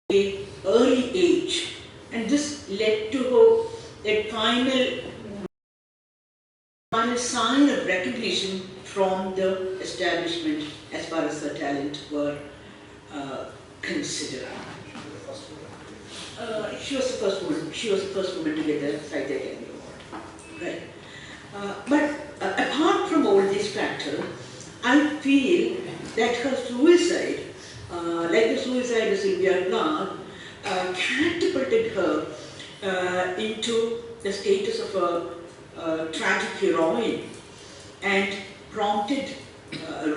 at an early age, and this led to her that final sign of recognition from the establishment as far as her talent were considered. She was the first woman. She was the first woman to get the Sahitya Akademi Award. Right. But apart from all these factors, I feel that her suicide, like the suicide of Sylvia Plath, catapulted her into the status of a tragic heroine and prompted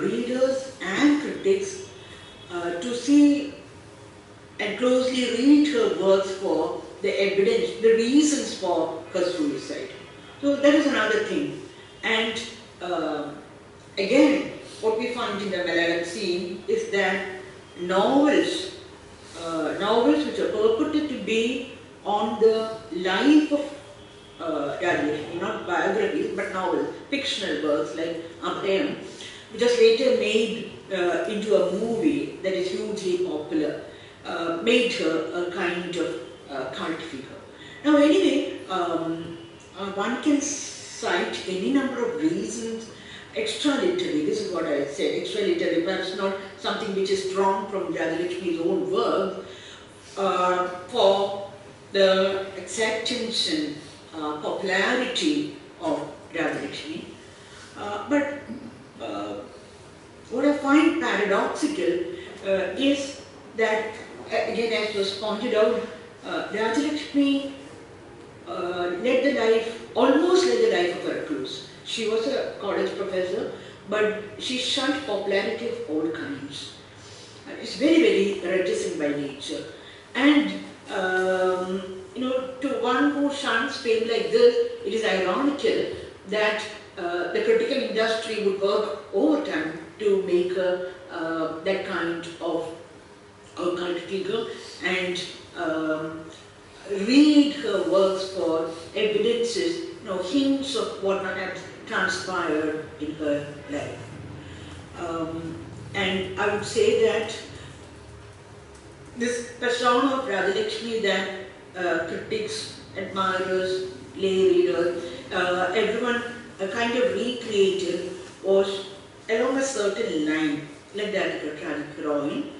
readers and critics to see and closely read her works for the evidence, the reasons for her suicide. So that is another thing. And again, what we find in the Malayalam scene is that novels which are purported to be on the life of Rajalakshmi, not biographies but novels, fictional works like Akademi, which was later made into a movie that is hugely popular, made her a kind of cult figure. Now anyway, one can cite any number of reasons, extra-literary, this is what I said, extra-literary, perhaps not something which is drawn from Rajalakshmi's own work, for the acceptance and popularity of Rajalakshmi. But what I find paradoxical is that, again as was pointed out, Rajalakshmi almost led the life of a recluse. She was a college professor, but she shunned popularity of all kinds. It's very, very reticent by nature. And, to one who shuns fame like this, it is ironical that the critical industry would work overtime to make her that kind of cult figure and read her works for evidences, hints of what might have transpired in her life. And I would say that this persona of Rajalakshmi that critics, admirers, lay readers, everyone kind of recreated was along a certain line, like that of a tragic heroine.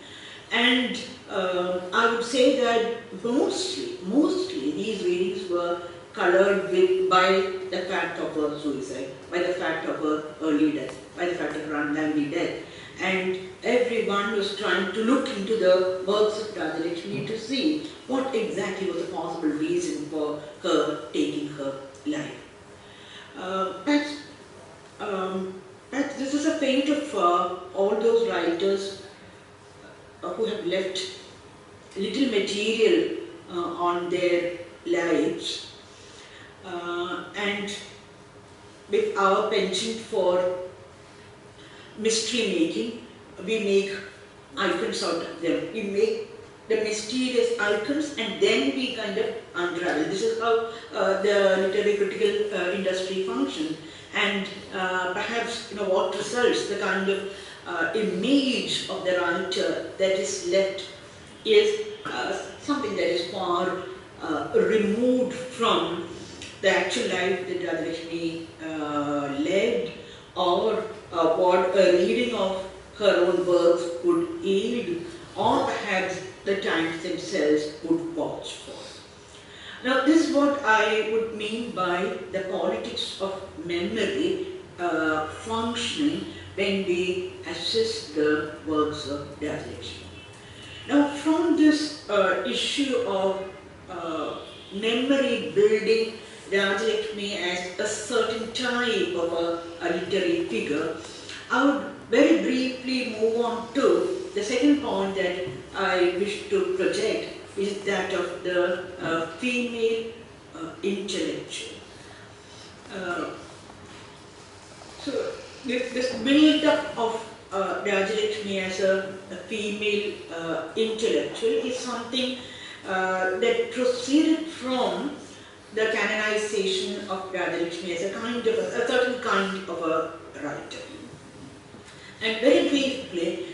And I would say that mostly these readings were colored by the fact of her suicide, by the fact of her early death, by the fact of her untimely death. And everyone was trying to look into the works of Rajalakshmi to see what exactly was the possible reason for her taking her life. Perhaps this is a fate of all those writers who have left little material on their lives, and with our penchant for mystery making, we make icons out of them. We make the mysterious icons and then we kind of unravel. This is how the literary critical industry functions. And perhaps what results, the kind of image of the writer that is left is something that is far removed from the actual life that Rajalakshmi led, or what a reading of her own works would yield, or perhaps the times themselves would vouch for. Now, this is what I would mean by the politics of memory functioning when we assess the works of Rajalakshmi. Now, from this issue of memory building Rajalakshmi as a certain type of a literary figure, I would very briefly move on to the second point that I wish to project, is that of the female intellectual. So this build-up of Rajalakshmi as a female intellectual is something that proceeded from the canonization of Rajalakshmi as a certain kind of a writer. And very briefly,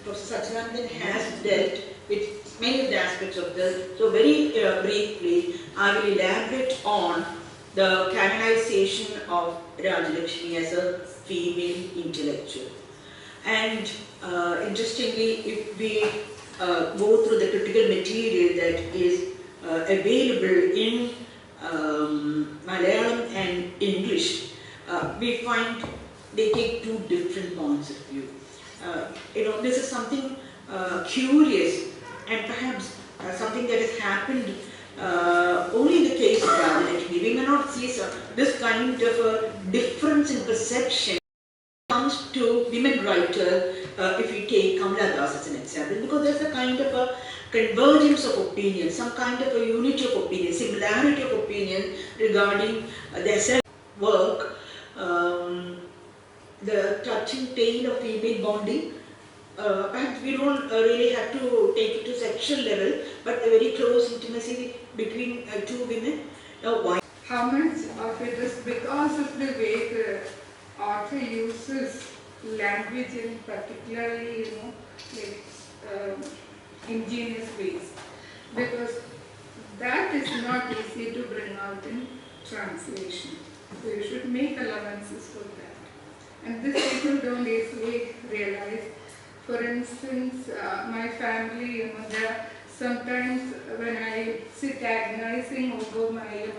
Professor Satyanandan has dealt with many of the aspects of this. So very briefly, I will elaborate on the canonization of Rajalakshmi as a female intellectual. And interestingly, if we go through the critical material that is available in Malayalam and English, we find they take two different points of view. This is something curious and perhaps something that has happened only in the case of Rajalakshmi. We may not see this kind of a difference in perception when it comes to women writers, if we take Kamala Das as an example, because there's a kind of a convergence of opinion, some kind of a unity of opinion, similarity of opinion regarding their self-work. The touching tale of female bonding. Perhaps we don't really have to take it to sexual level, but a very close intimacy between two women. Now, why? How much of it is because of the way the author uses language in particularly, like ingenious ways. Because that is not easy to bring out in translation. So you should make allowances for that. And this people don't easily realize. For instance, my family, there sometimes when I sit agonizing over my,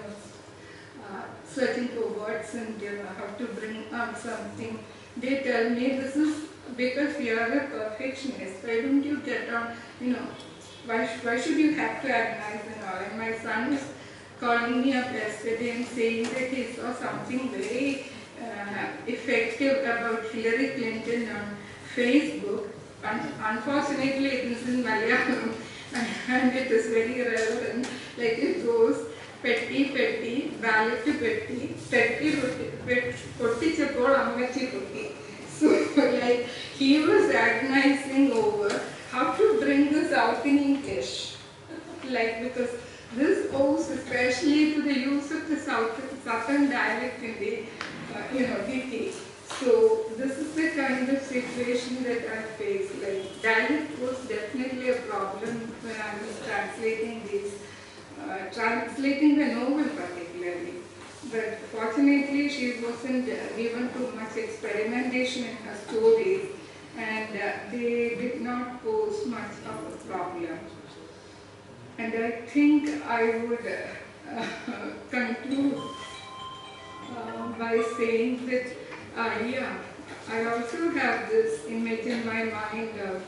searching for words and how to bring out something, they tell me this is because you are a perfectionist. Why don't you get on, why should you have to agonize and all? And my son was calling me up yesterday and saying that he saw something very effective about Hillary Clinton on Facebook. Unfortunately, it is in Malayalam and it is very relevant. Like it goes, Petti, Petti, ballot Petti, Petti, Pottichapol, Ammachi Potti. So, like, he was agonizing over how to bring this out in English. Like, because this owes especially to the use of the southern dialect in the, DT. So this is the kind of situation that I face. Like, dialect was definitely a problem when I was translating these, translating the novel particularly. But fortunately, she wasn't given too much experimentation in her stories, and they did not pose much of a problem. And I think I would conclude by saying that, I also have this image in my mind of,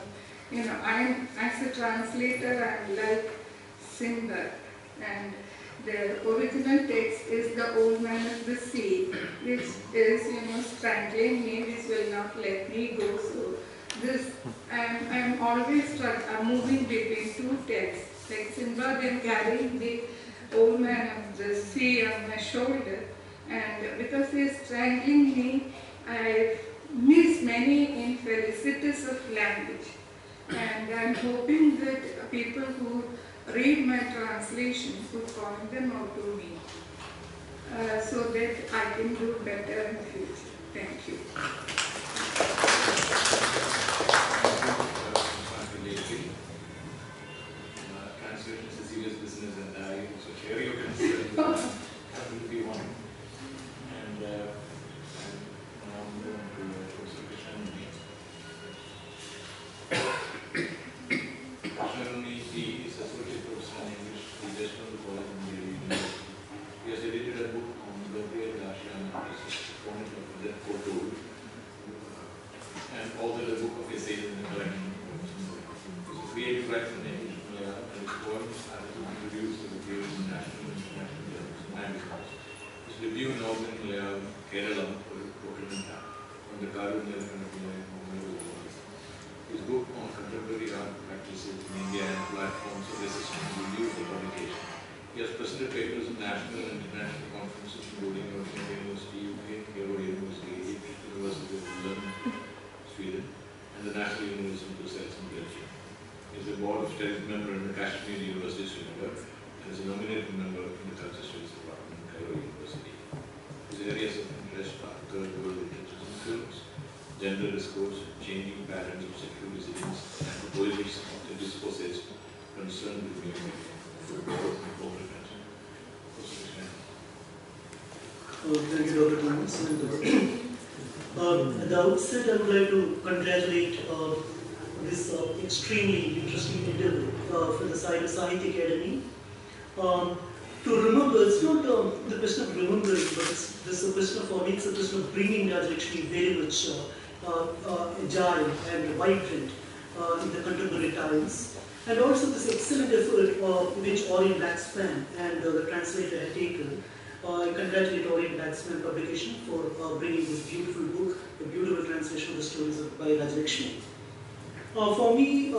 as a translator, I'm like Simba, and the original text is the old man of the sea, which is, strangling me, which will not let me go. So this, I'm always moving between two texts, like Simba then carrying the old man of the sea on my shoulder, and because he is strangling me, I miss many infelicities of language. And I'm hoping that people who read my translations would point them out to me so that I can do better in the future. Thank you. Translation is a serious business, and I also share your concern. Happy to be one. And now I'm going to Professor Krishnamurti. Krishnamurti, he is Associate Professor in English, teaches from the College of University. He has edited a book on Gabriel Garcia Marquez, opponent of the Foretold, and authored a book of essays in the collection. He's a creative writer in English, Malayalam, and his poems have been introduced to the viewers in national and international magazines. His debut novel in Malayalam, Kerala, on the Karunya his book on contemporary art practices in India and platforms of resistance review for publication. He has presented papers in national and international conferences including Ocean University, UK, Harvard University, University of London, Sweden, and the National University of Research in Belgium. He is a board of studies member in the Kashmir University, Srinagar, and is a nominated member in the Culture Studies Department in Cairo University. His areas of interest are third world literature and films, gender discourse, changing patterns of sexual resilience, and the politics of the discourses concerned with music, football, and corporate culture. Thank you, Dr. Thomas. At the outset, I would like to congratulate this extremely interesting interview from the side of Sahitya Academy. To remember, it's not the question of remembering, but it's a question of, for me, it's a question of bringing Rajalakshmi very much agile and vibrant in the contemporary times. And also this excellent effort which Orient Blackspan and the translator had taken. I congratulate Orient Blackspan publication for bringing this beautiful book, the beautiful translation of the stories by Rajalakshmi. For me,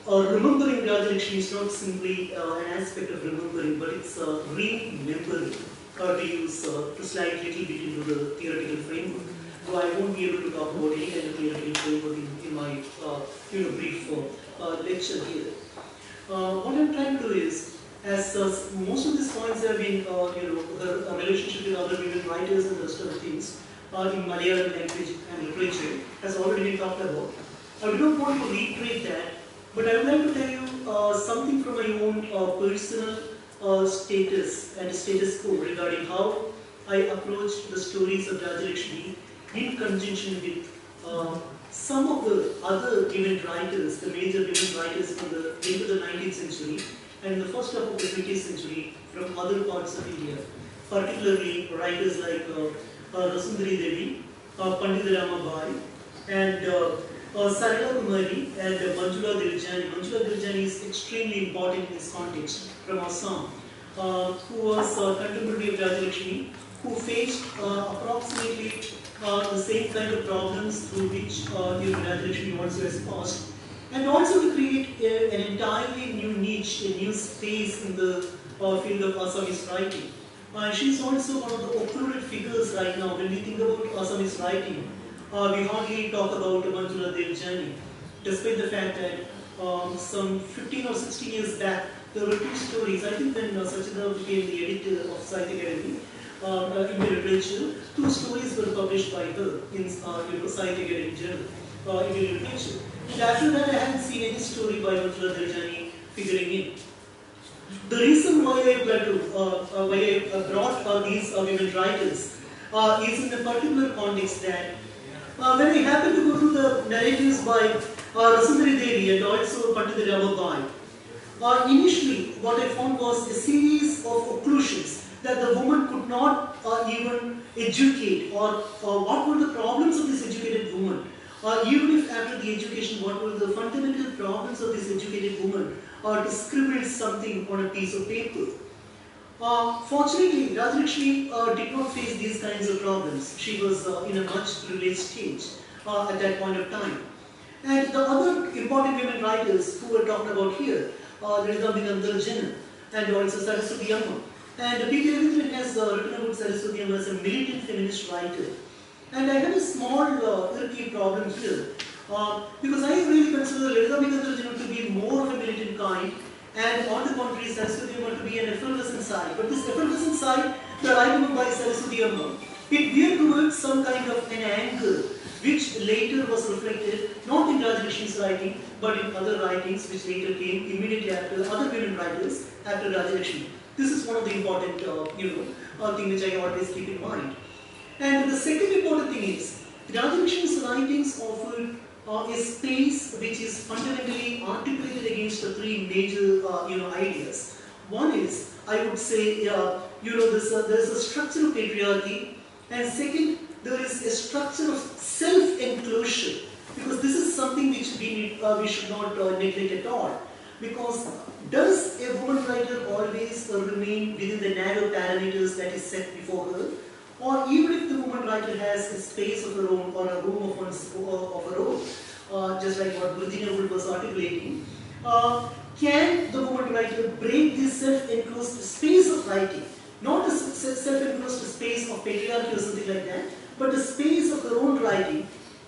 remembering Rajalakshmi is not simply an aspect of remembering, but it's remembering, to use to slide a little bit into the theoretical framework. So I won't be able to talk about any kind of theoretical framework in my brief lecture here. What I'm trying to do is as most of these points have been, her relationship with other women writers and the rest of the things in Malayalam language and literature has already been talked about. I do not want to reiterate that, but I would like to tell you something from my own personal status and status quo regarding how I approached the stories of Rajalakshmi in conjunction with some of the other women writers, the major women writers from the end of the 19th century and the first half of the 20th century from other parts of India, particularly writers like Rasundari Devi, Pandita Ramabai, and Sarala Kumari and Manjula Dirjani. Manjula Dirjani is extremely important in this context from Assam, who was contemporary of Rajalakshmi, who faced approximately the same kind of problems through which Rajalakshmi also has passed, and also to create an entirely new niche, a new space in the field of Assamese writing. She is also one of the occluded figures right now. When we think about Assamese writing, we hardly talk about Manjula Devjani, despite the fact that some 15 or 16 years back, there were two stories. I think when Sachindra became the editor of Sahitya Akademi, in the literature, two stories were published by her in Sahitya Akademi journal, in the literature. And after that, I haven't seen any story by Manjula Devjani figuring in. The reason why I brought these women writers is in a particular context that when I happened to go through the narratives by Rasundari Devi and also Pandita Ramabai, initially what I found was a series of occlusions that the woman could not even educate, or what were the problems of this educated woman. Even if after the education, what were the fundamental problems of this educated woman to scribble something on a piece of paper. Fortunately, Rajalakshmi did not face these kinds of problems. She was in a much privileged stage at that point of time. And the other important women writers who were talked about here, there is Abhinandar Jana and also Saraswati Amma. And P.K. Ravindran has written about Saraswati Amma as a militant feminist writer. And I have a small irky problem here, because I really consider Lalita Abhinandar to be more of a militant kind, and on the contrary, Saraswati Amma to be an effervescent side. But this effervescent side, the writing by Saraswati Amma, it veered towards some kind of an anger, which later was reflected not in Rajalakshmi's writing, but in other writings which later came immediately after other women writers after Rajalakshmi. This is one of the important, thing which I always keep in mind. And the second important thing is, Rajalakshmi's writings offered a space which is fundamentally articulated against the three major, ideas. One is, I would say, there's a structure of patriarchy, and second, there is a structure of self-enclosure, because this is something which we should not neglect at all. Because does a woman writer always remain within the narrow parameters that is set before her? Or even if the woman writer has a space of her own or a room of her own, just like what Virginia Woolf was articulating, can the woman writer break this self-enclosed space of writing? Not a self-enclosed space of patriarchy or something like that, but the space of her own writing.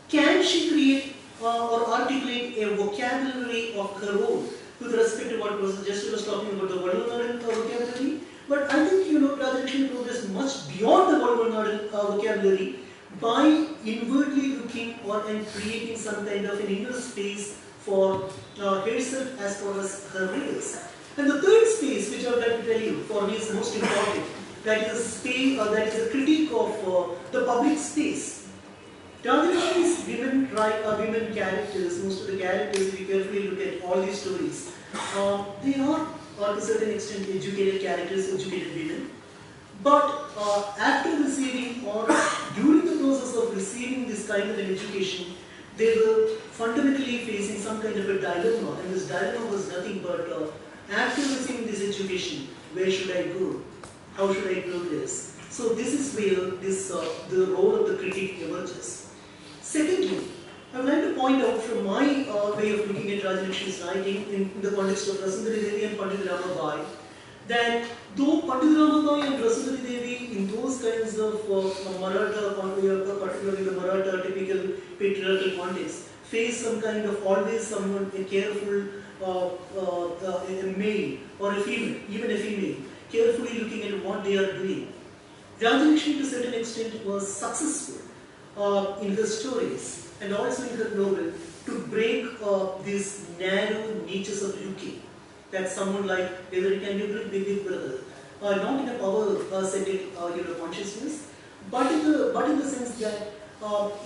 Can she create or articulate a vocabulary of her own with respect to what Justin was talking about, the Valvanad vocabulary? But I think, Rajalakshmi progressed much beyond the Valvanad vocabulary by inwardly looking and creating some kind of an inner space for herself as well as her readers. And the third space, which I would like to tell you, for me is most important, that is a space, that is a critique of the public space. Rajalakshmi's women characters, most of the characters, if you carefully look at all these stories, they are to a certain extent educated characters, educated women. But after receiving or during the process of receiving this kind of an education, they were fundamentally facing some kind of a dilemma, and this dilemma was nothing but after receiving this education, where should I go? How should I progress? So this is where the role of the critic emerges. Secondly, I would like to point out from my way of looking at Rajalakshmi's writing in the context of Rasundari Devi and Pandita Ramabai, that though Pandita Ramabai and Rasundari Devi in those kinds of Maratha, particularly the Maratha typical patriarchal context, face some kind of always someone, a careful a male or a female, even a female, carefully looking at what they are doing. Rajalakshmi to a certain extent was successful in her stories and also in her novel to break these narrow niches of looking that someone like, whether it can be a big brother, not in a power setting consciousness, but in the sense that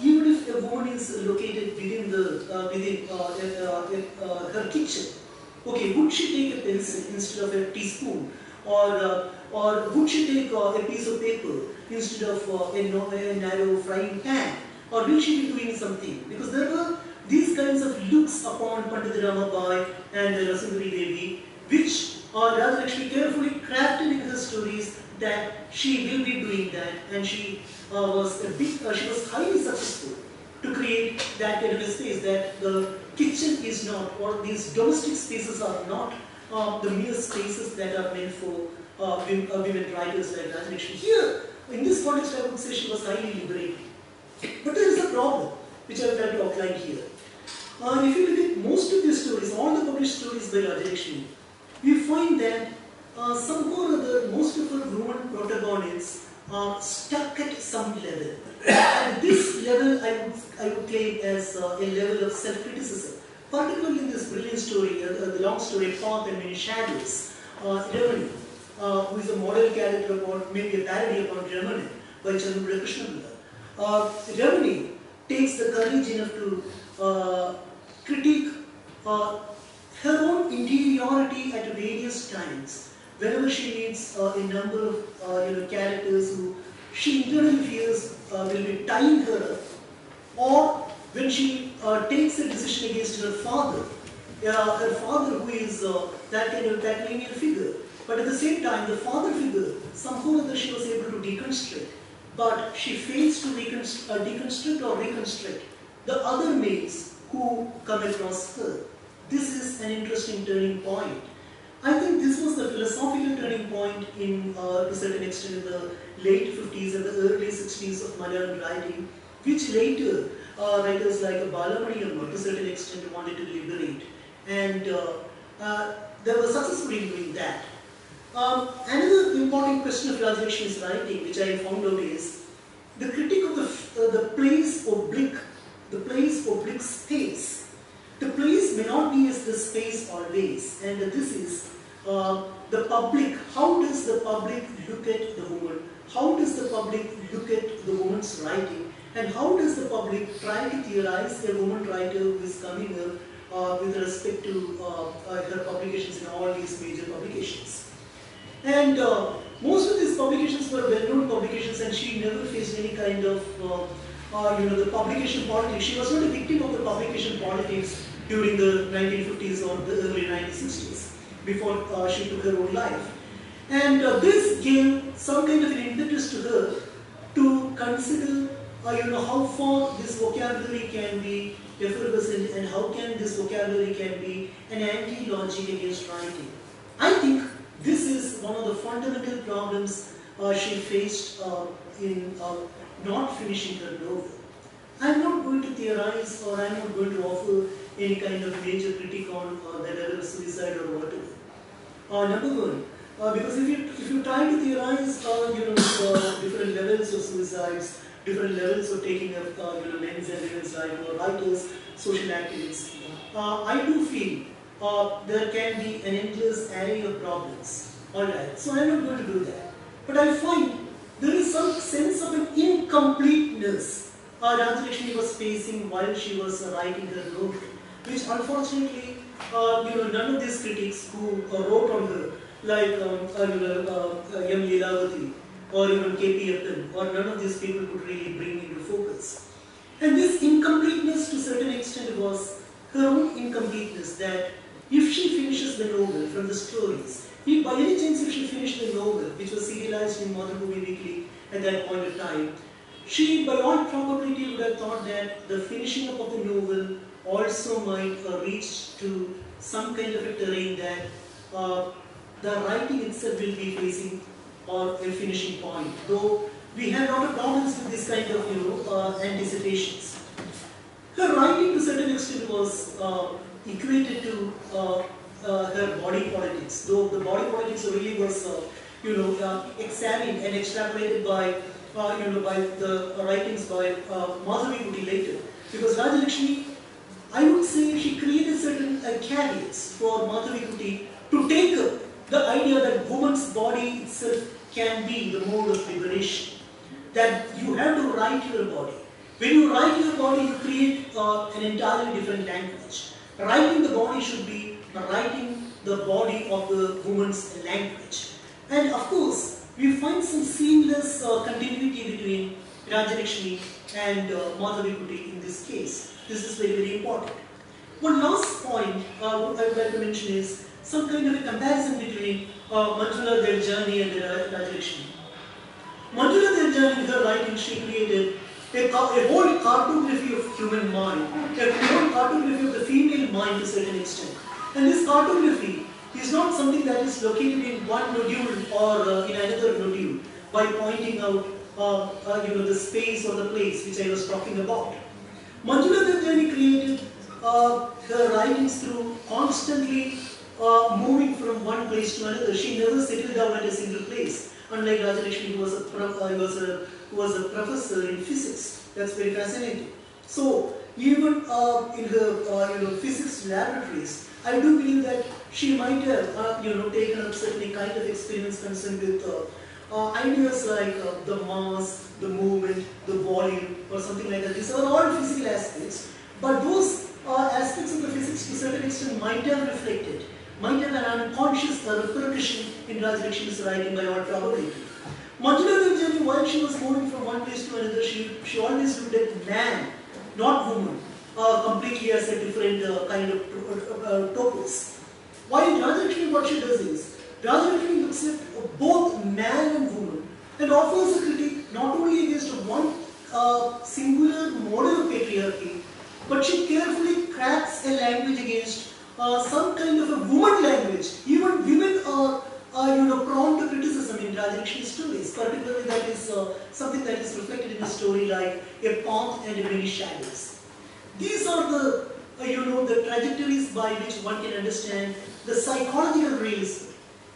even if a woman is located within her kitchen, okay, would she take a pencil instead of a teaspoon, or would she take a piece of paper instead of a narrow frying pan, or will she be doing something? Because there were these kinds of looks upon Pandit Ramabai and Rasundari Devi, which Rajalakshmi carefully crafted in her stories that she will be doing that, and she was highly successful to create that kind of a space, that the kitchen is not, or these domestic spaces are not the mere spaces that are meant for women writers like Rajalakshmi. Here, in this context, I would say she was highly liberating. But there is a problem, which I would like to outline here. If you look at most of these stories, all the published stories by Rajalakshmi, we find that somehow or other, most of her women protagonists are stuck at some level. And this level I would claim as a level of self-criticism. Particularly in this brilliant story, the long story, Path and Many Shadows, Ramani, who is a model character about, maybe a parody upon Ramani by Chandra Krishnamurthy. Ramani takes the courage enough to critique her own interiority at various times. Whenever she meets a number of characters who she internally fears will be tying her up, or when she takes a decision against her father who is that kind of linear figure, but at the same time the father figure, somehow or other she was able to deconstruct, but she fails to deconstruct or reconstruct the other males who come across her. This is an interesting turning point. I think this was the philosophical turning point in, to a certain extent, in the late 50s and the early 60s of Malayalam writing, which later writers like Balamani Amma, to a certain extent, wanted to liberate. And they were successful in doing that. Another important question of Rajalakshmi's writing, which I found out, is the critique of the place oblique space. The place may not be as the space always, and this is the public. How does the public look at the woman? How does the public look at the woman's writing? And how does the public try to theorize a woman writer who is coming up with respect to her publications in all these major publications? And most of these publications were well-known publications, and she never faced any kind of the publication politics. She was not a victim of the publication politics during the 1950s or the early 1960s, before she took her own life. And this gave some kind of an impetus to her to consider how far this vocabulary can be effervescent, and how can this vocabulary can be an anti-logic against writing. I think this is one of the fundamental problems she faced in not finishing her novel. I am not going to theorize, or I am not going to offer any kind of major critique on the level of suicide or whatever. Number one, because if you try to theorize different levels of suicides, different levels of taking up men's and women's life, or writers, social activists, I do feel there can be an endless array of problems. Alright, so I am not going to do that. But I find there is some sense of an incompleteness Rajalakshmi was facing while she was writing her novel, which unfortunately none of these critics who wrote on her, like M. Leelavati or even K.P. Appan, or none of these people could really bring into focus. And this incompleteness to a certain extent was her own incompleteness, that if she finishes the novel from the stories, if by any chance if she finished the novel, which was serialized in Madhubhumi Weekly at that point of time, she by all probability would have thought that the finishing up of the novel also might reach to some kind of a terrain that the writing itself will be facing or a finishing point. Though we had a lot of problems with this kind of anticipations. Her writing to a certain extent was equated to her body politics, though the body politics really was examined and extrapolated by by the writings by Madhavi Kuti later. Because Rajalakshmi, I would say she created certain caveats for Madhavi Kuti to take up the idea that woman's body itself can be the mode of liberation. That you have to write your body. When you write your body, you create an entirely different language. Writing the body should be writing the body of the woman's language. And of course, we find some seamless continuity between Rajalakshmi and Madhavi Kuti in this case. This is very, very important. One last point what I would like to mention is some kind of a comparison between Manjula Deljani and Rajalakshmi. Manjula Deljani, in her writing, she created a whole cartography of human mind, a whole cartography of the female mind to a certain extent. And this cartography is not something that is located in one nodule or in another nodule by pointing out the space or the place which I was talking about. Manjula Deljani created her writings through constantly moving from one place to another. She never settled down at a single place. Unlike Rajalakshmi, who was a professor in physics. That's very fascinating. So even in her physics laboratories, I do believe that she might have taken up certain kind of experiments concerned with ideas like the mass, the movement, the volume, or something like that. These are all physical aspects, but those aspects of the physics to a certain extent might have reflected, might have an unconscious repercussion in Rajalakshmi's writing by all probability. Manjula Deljani, while she was moving from one place to another, she always looked at man, not woman, completely as a different kind of topos. While Rajalakshmi, what she does is, Rajalakshmi looks at both man and woman and offers a critique not only against one singular model of patriarchy, but she carefully crafts a language against some kind of a woman language. Even women are prone to criticism in Rajalakshmi's stories. Particularly, that is something that is reflected in a story like A Path and Many Shadows. These are the the trajectories by which one can understand the psychological realism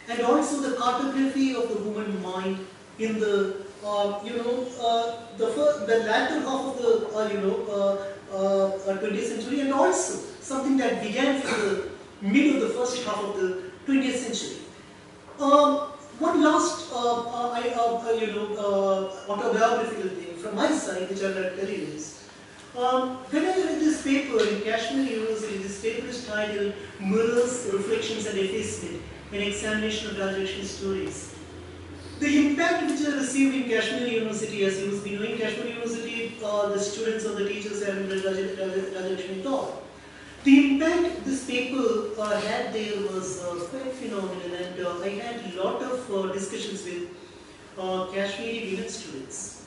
and also the cartography of the woman mind in the the latter half of the 20th century, and also something that began from the mid of the first half of the 20th century. One last autobiographical thing from my side, which I would like to tell you is, when I read this paper in Kashmir University, this paper is titled Mirrors, Reflections and Effacement, an examination of Rajalakshmi's stories. The impact which I received in Kashmir University, as you must be knowing, Kashmir University, the students or the teachers have read Rajalakshmi taught. The impact this paper had there was quite phenomenal, and I had a lot of discussions with Kashmiri women students.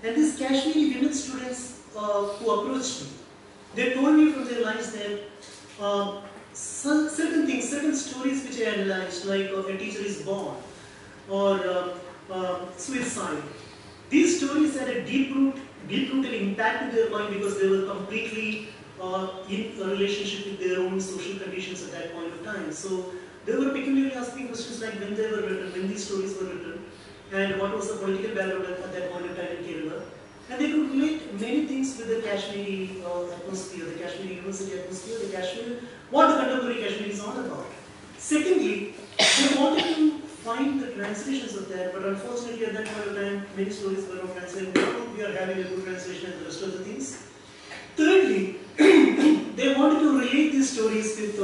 And these Kashmiri women students who approached me, they told me from their lives that certain things, certain stories which I analyzed, like a teacher is born, or suicide. These stories had a deep-rooted impact in their mind because they were completely in a relationship with their own social conditions at that point of time. So they were peculiarly asking questions like when they were written, when these stories were written, and what was the political background at that point of time in Kerala. And they could relate many things with the Kashmiri atmosphere, the Kashmiri University atmosphere, the Kashmir, what the contemporary Kashmir is all about. Secondly, they wanted to find the translations of that, but unfortunately at that point of time, many stories were not translated. We are having a good translation and the rest of the things. Thirdly, they wanted to relate these stories with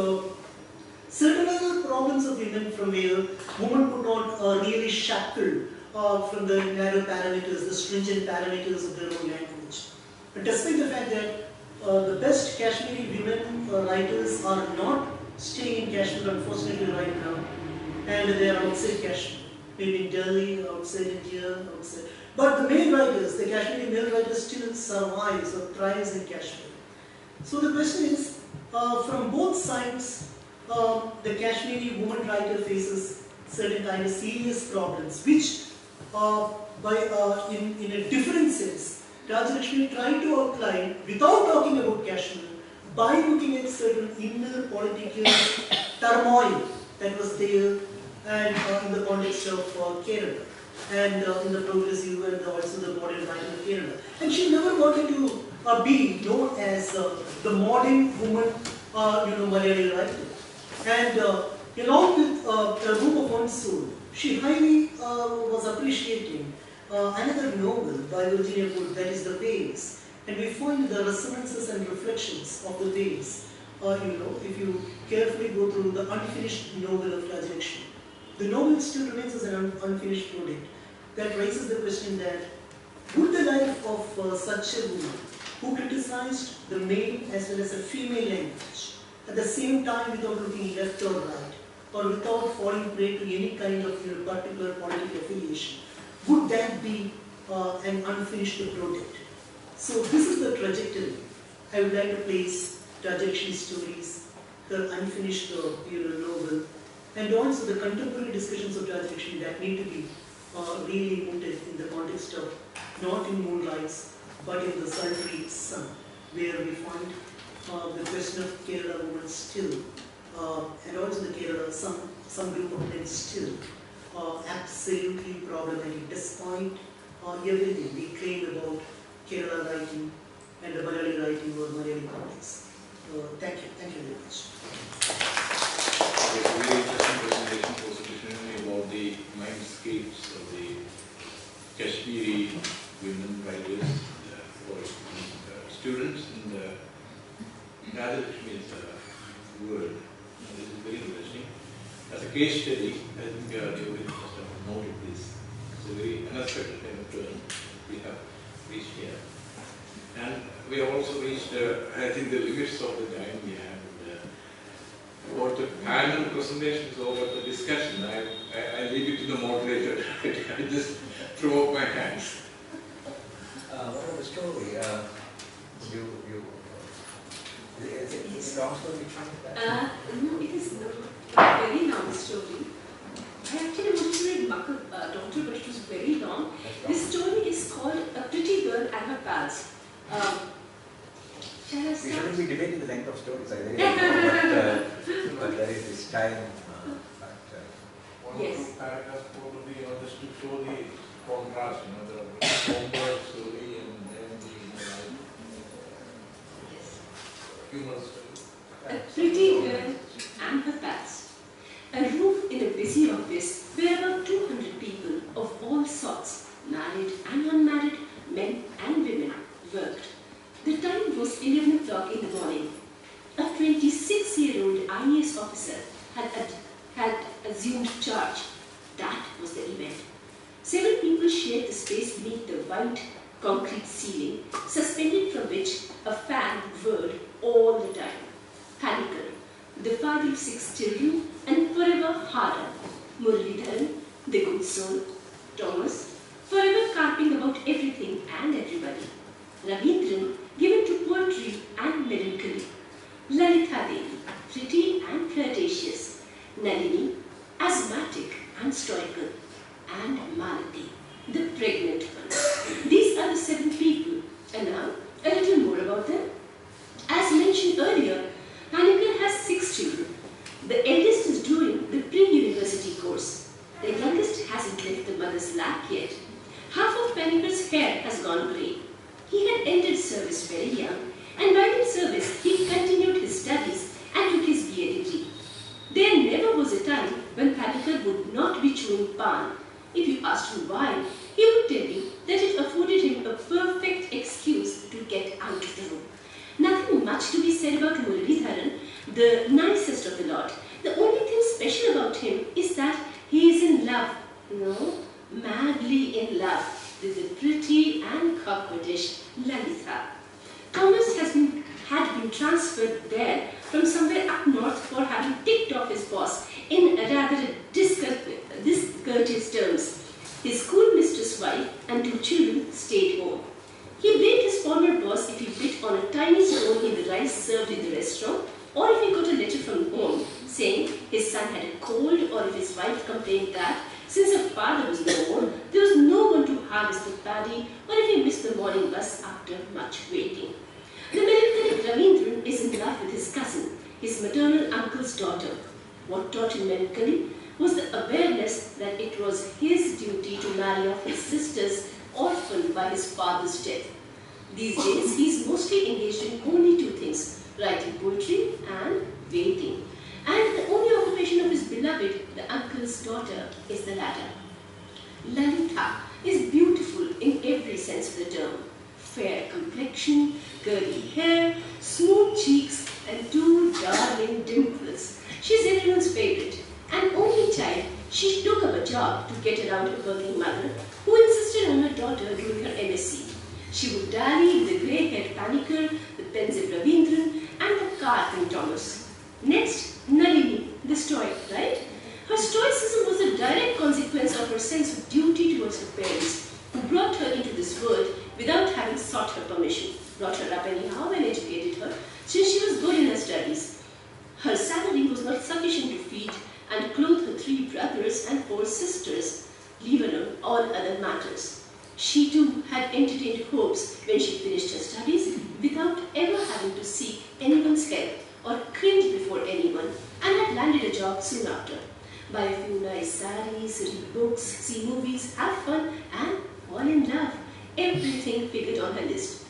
certain other problems of women from where women could not really shackle from the narrow parameters, the stringent parameters of their own language. But despite the fact that the best Kashmiri women writers are not staying in Kashmir, unfortunately, right now, and they are outside Kashmir, maybe in Delhi, outside India, outside. But the male writers, the Kashmiri male writers, still survives or thrives in Kashmir. So the question is, from both sides, the Kashmiri woman writer faces certain kind of serious problems, which, in a different sense, Rajalakshmi tried to outline without talking about Kashmir by looking at certain inner political turmoil that was there and in the context of Kerala and in the progressive and also the modern writing of Kerala. And she never wanted to be known as the modern woman, Malayali writer. And along with the Room of One's Soul, she highly was appreciating another novel by Virginia Woolf, that is The Waves. And we find the resonances and reflections of The Waves, if you carefully go through the unfinished novel of Rajalakshmi. The novel still remains as an unfinished project. That raises the question that, would the life of such a woman who criticized the male as well as the female language, at the same time without looking left or right, or without falling prey to any kind of particular political affiliation, would that be an unfinished project? So this is the trajectory I would like to place Rajalakshmi's stories, her unfinished novel, and also the contemporary discussions of Rajalakshmi that need to be really rooted in the context of not in moonlights, but in the sultry sun, where we find the question of Kerala women still, and also the Kerala, some group of men still, absolutely problematic, despite everything we claim about Kerala writing and the Malayali writing or Malayali context. Thank you very much. It's a very interesting presentation, particularly about the mindscapes of the Kashmiri women writers for students in the Rajalakshmi's world. This is very interesting. As a case study, I think the audience must have noted this. It's a very unexpected kind of turn we have reached here. And we have also reached, I think, the limits of the time we have. About the panel presentation is over the discussion. I leave it to the moderator. I just throw up my hands. What about the story? Is it a long story? No, it is not a very long story. I actually wanted to read Doctor, but it was very long. This story is called A Pretty Girl and Her Pals. Shall I We start? shouldn't be debating the length of stories, I really know, but there is this time factor. One Yes. or two paragraphs probably, just to show the contrast, the somber story and then the humorous story. A Pretty Girl and Her Pals. A room in a busy office where about 200 people of all sorts, married and unmarried, men and women, worked. The time was 11 o'clock in the morning. A 26-year-old IAS officer had assumed charge. That was the event. Several people shared the space beneath the white concrete ceiling, suspended from which a fan whirred all the time. Panicker, the father of 6 children, and forever harder, Muralidharan, the good soul, Thomas, forever carping about everything and everybody. Ravindran, given to poetry and melancholy. Lalitha Devi, pretty and flirtatious. Nalini, asthmatic and stoical. And Malati, the pregnant one. These are the 7 people. And now, a little more about them. As mentioned earlier, Panicker has 6 children. The eldest is doing the pre-university course. The youngest hasn't left the mother's lap yet. Half of Panicker's hair has gone grey. He had entered service very young, and while in service, he continued his studies and took his BA degree. There never was a time when Panicker would not be chewing pan. If you asked him why, he would tell you that it afforded him a perfect excuse to get out of the room. Nothing much to be said about Muralidharan, the nicest of the lot. The only thing special about him is that he is in love. No, madly in love with the pretty and coquettish Lalitha. Thomas had been transferred there from somewhere up north for having ticked off his boss in rather discourteous terms. His schoolmistress wife and 2 children stayed home. He blamed his former boss if he bit on a tiny stone in the rice served in the restaurant, or if he got a letter from home saying his son had a cold, or if his wife complained that since her father was no more, there was no one to harvest the paddy, or if he missed the morning bus after much waiting. The melancholic Ravindran is in love with his cousin, his maternal uncle's daughter. What taught him melancholy was the awareness that it was his duty to marry off his sisters orphaned by his father's death. These days, he is mostly engaged in only two things, writing poetry and waiting. And the only occupation of his beloved, the uncle's daughter, is the latter. Lalita is beautiful in every sense of the term. Fair complexion, curly hair, smooth cheeks, and two darling dimples. She is everyone's favourite. An only child, she took up a job to get around a working mother who insisted on her daughter doing her MSc. She would dally with the grey-haired panicker, the pensive Ravindran, and the carping Thomas. Next, Nalini, the stoic, right? Her stoicism was a direct consequence of her sense of duty towards her parents, who brought her into this world without having sought her permission, brought her up anyhow and educated her, since she was good in her studies. Her salary was not sufficient to feed and clothe her 3 brothers and 4 sisters, leave alone all other matters. She too had entertained hopes when she finished her studies without ever having to seek anyone's help or cringe before anyone, and had landed a job soon after. Buy a few nice saris, read books, see movies, have fun, and fall in love. Everything figured on her list.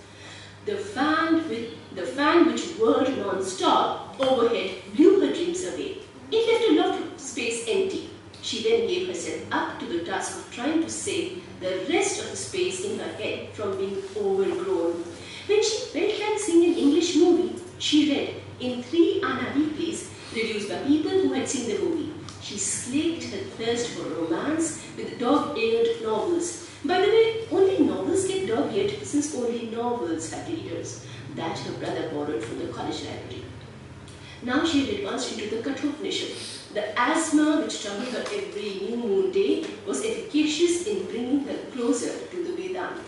The fan which whirled non-stop overhead blew her dreams away. It left a lot of space empty. She then gave herself up to the task of trying to save the rest of the space in her head from being overgrown. When she felt like seeing an English movie, she read in 3 Anna replays produced by people who had seen the movie. She slaked her thirst for romance with dog-eared novels. By the way, only novels get dog-eared since only novels have readers. That her brother borrowed from the college library. Now she had advanced into the Kathopanishad. The asthma which troubled her every new moon day was efficacious in bringing her closer to the Vedanta.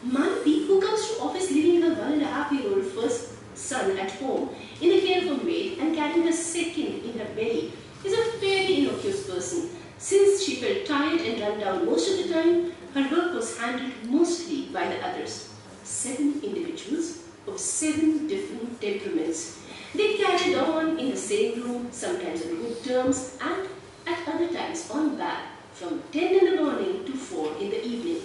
Malati, who comes to office leaving her 1.5-year-old first son at home in the care of a maid and carrying her second in her belly, is a fairly innocuous person. Since she felt tired and run down most of the time, her work was handled mostly by the others. 7 individuals of 7 different temperaments. They carried on in the same room, sometimes on good terms, and at other times on bad, from 10 in the morning to 4 in the evening.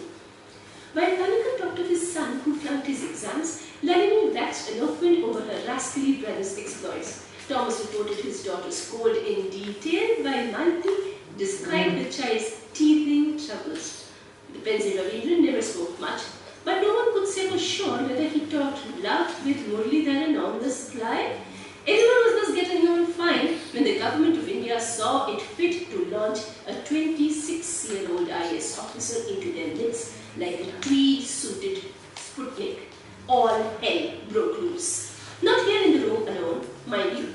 While Panika talked of his son who flunked his exams, Lalini waxed eloquent over her rascally brother's exploits. Thomas reported his daughter's scold in detail, while Malati described the child's teething troubles. The pensive Ravindran never spoke much, but no one could say for sure whether he talked love with Muralidharan on the sly. Everyone was thus getting on fine when the government of India saw it fit to launch a 26-year-old IAS officer into their midst like a tweed-suited Sputnik. All hell broke loose. Not here in the room alone, mind you.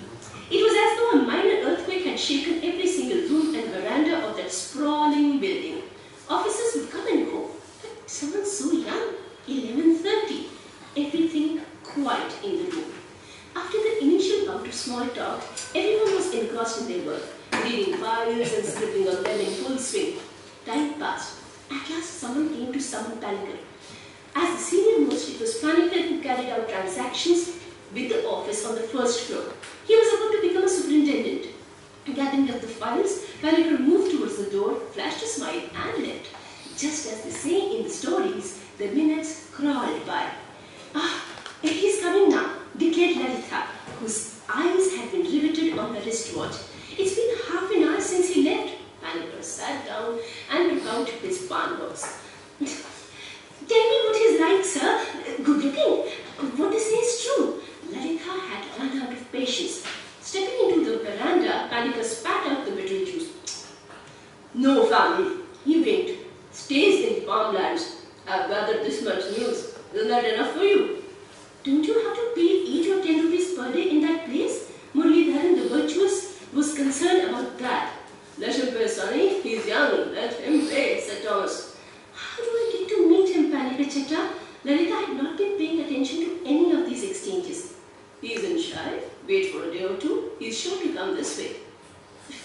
It was as though a minor earthquake had shaken every single room and veranda of that sprawling building. Officers would come and go, but someone so young, 11:30. Everything quiet in the room. After the initial bout of small talk, everyone was engrossed in their work, reading files and scribbling on them in full swing. Time passed. At last someone came to summon Panika. As the senior most, it was Panika who carried out transactions with the office on the first floor. He was about to become a superintendent. Gathering up the files, Panika moved towards the door, flashed a smile and left. Just as they say in the stories, the minutes crawled by. Ah, he's coming now, declared Lalita, whose eyes had been riveted on her wristwatch. It's been half an hour since he left. Panika sat down and took out his pan box. Tell me what he's like, sir. Good looking. What they say is true. Lalita had run out of patience. Stepping into the veranda, Panika spat out the bitter juice. No family. He winked. Stays in farmlands. I've gathered this much news. Isn't that enough for you? Don't you have to pay 8 or 10 rupees per day in that place? Muralidharan the virtuous was concerned about that. Let him pay, sonny. He's young. Let him pay, said Thomas. How do I get to meet him, Panika Chetta? Lalita had not been paying attention to any of these exchanges. He isn't shy. Wait for a day or two. He's sure to come this way.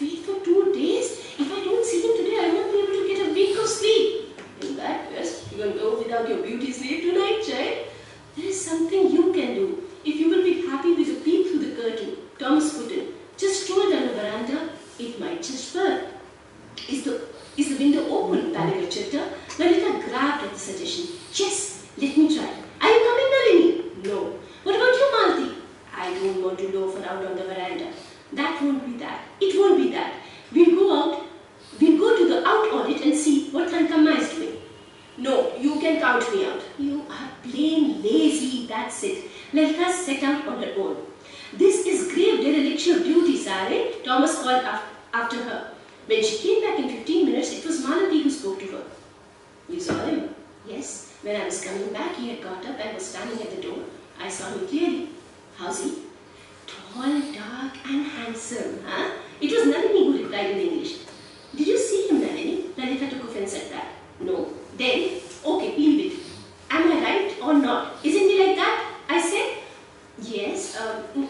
Wait for 2 days? If I don't see him today, I won't be able to get a week of sleep. In that case, you can go without your beauty sleep tonight, child. There is something you can do. If you will be happy with a peep through the curtain, Thomas put in. Just stroll down the veranda that's it. Lalita set out on her own. This is grave dereliction of duty, Sare, Thomas called after her. When she came back in 15 minutes, it was Malati who spoke to her. You saw him? Yes. When I was coming back, he had got up and was standing at the door. I saw him clearly. How's he? Tall, dark and handsome, huh? It was Nalini who replied in English. Did you see him, Nalini? Lalita took offense at that. No. Then, okay, leave it. Am I right or not? Isn't he like that? I said. Yes,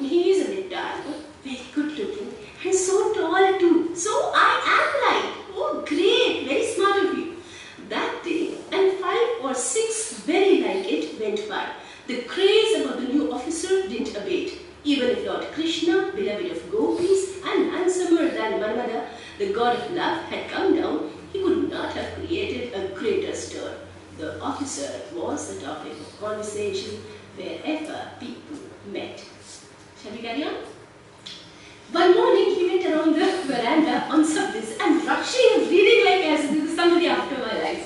he is a bit dark, but very good looking. And so tall too. So I am right. Oh, great. Very smart of you. That day, and 5 or 6 very like it went by. The craze about the new officer didn't abate. Even if Lord Krishna, beloved of gopis and handsomer than Manmada, the god of love, had come down, he could not have created a greater stir. The officer was the topic of conversation wherever people met. Shall we carry on? One morning he went around the veranda on some business, and Rakshi is reading like as somebody after my life.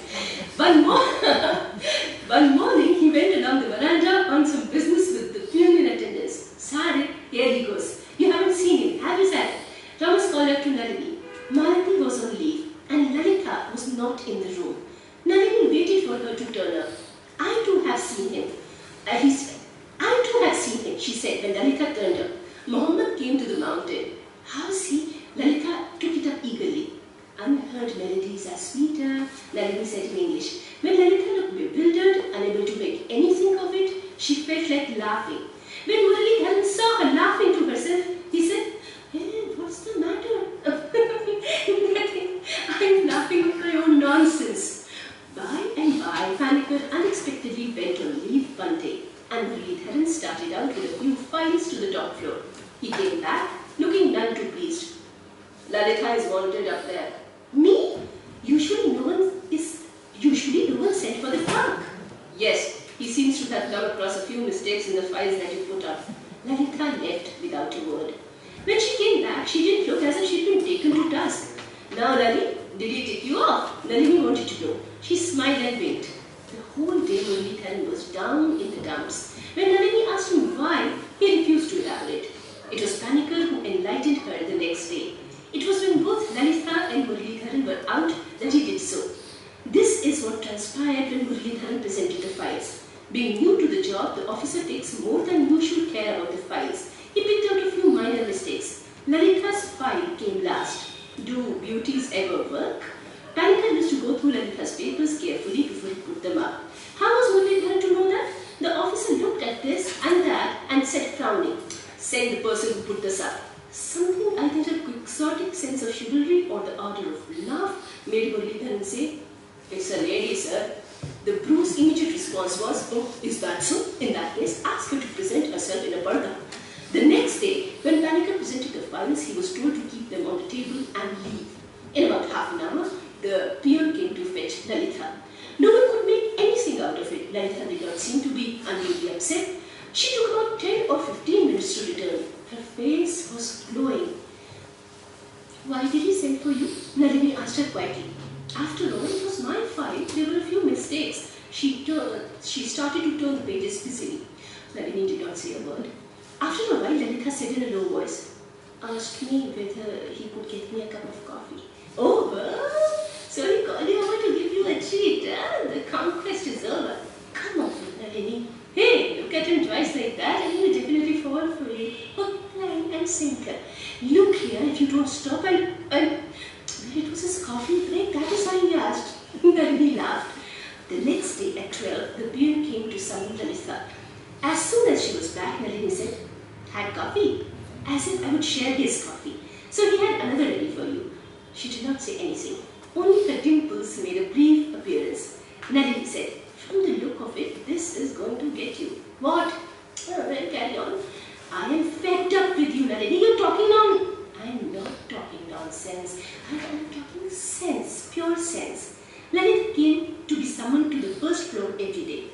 One morning he went along the veranda on some business with the peon in attendance. Sare, here he goes. You haven't seen him, have you, Sare? Thomas called out to Nalini. Malati was on leave and Lalita was not in the room. Nalini waited for her to turn up. I too have seen him. He said, I too have seen him, she said when Lalita turned up. Muhammad came to the mountain. How's he? Lalita took it up eagerly. Unheard melodies are sweeter, Nalini said in English. When Lalita looked bewildered, unable to make anything of it, she felt like laughing. When Muralidharan saw her laughing to herself, he said, Hey, what's the matter? Nothing. I'm laughing at my own nonsense. By and by, Panikkar unexpectedly went on leave one day, and Muralidharan started out with a few files to the top floor. He came back, looking none too pleased. Lalita is wanted up there. Me? Usually no one sent for the trunk. Yes, he seems to have come across a few mistakes in the files that you put up. Lalita left without a word. When she came back, she didn't look as if she'd been taken to task. Now, Lali, did he take you off? Nalini wanted to know. She smiled and winked. The whole day Muralidharan was down in the dumps. When Nalini asked him why, he refused to elaborate. It was Panikkar who enlightened her the next day. It was when both Lalita and Muralidharan were out that he did so. This is what transpired when Muralidharan presented the files. Being new to the job, the officer takes more than usual care about the files. He picked out a few minor mistakes. Lalita's file came last. Do beauties ever work? Panikkar used to go through Lalita's papers carefully before he put them up. How was Muralidharan to know that? The officer looked at this and that and said, frowning, Send the person who put this up. Something either a quixotic sense of chivalry or the ardor of love made Muralidharan say, It's a lady, sir. The bruised immediate response was, Oh, is that so? In that case, ask her to present herself in a parda. The next day, when Panikkar presented the files, he was told to keep them on the table and leave. In about half an hour, the peon came to fetch Lalita. No one could make anything out of it. Lalita did not seem to be unduly upset. She took about 10 or 15 minutes to return. Her face was glowing. Why did he send for you? Nalini asked her quietly. After all, it was my file. There were a few mistakes. She started to turn the pages busily. Nalini did not say a word. After a while, Lalita said in a low voice, asked me whether he could get me a cup of coffee. Oh, well, so he called you over to give you a treat, huh? The conquest is over. Come on, Nalini. Hey, look at him twice like that and he'll definitely fall for you. Hook, line and sinker. Look here, if you don't stop and it was his coffee break, that is why he asked. Nalini laughed. The next day at 12, the peon came to summon Lalita. As soon as she was back, Nalini said, Had coffee? As if I would share his coffee. So he had another ready for you. She did not say anything. Only her dimples made a brief appearance. Nalini said, From the look of it, this is going to get you. What? Oh, well, carry on. I am fed up with you, Nalini. You're talking on. I'm not talking nonsense. I'm talking sense, pure sense. Lalita came to be summoned to the first floor every day.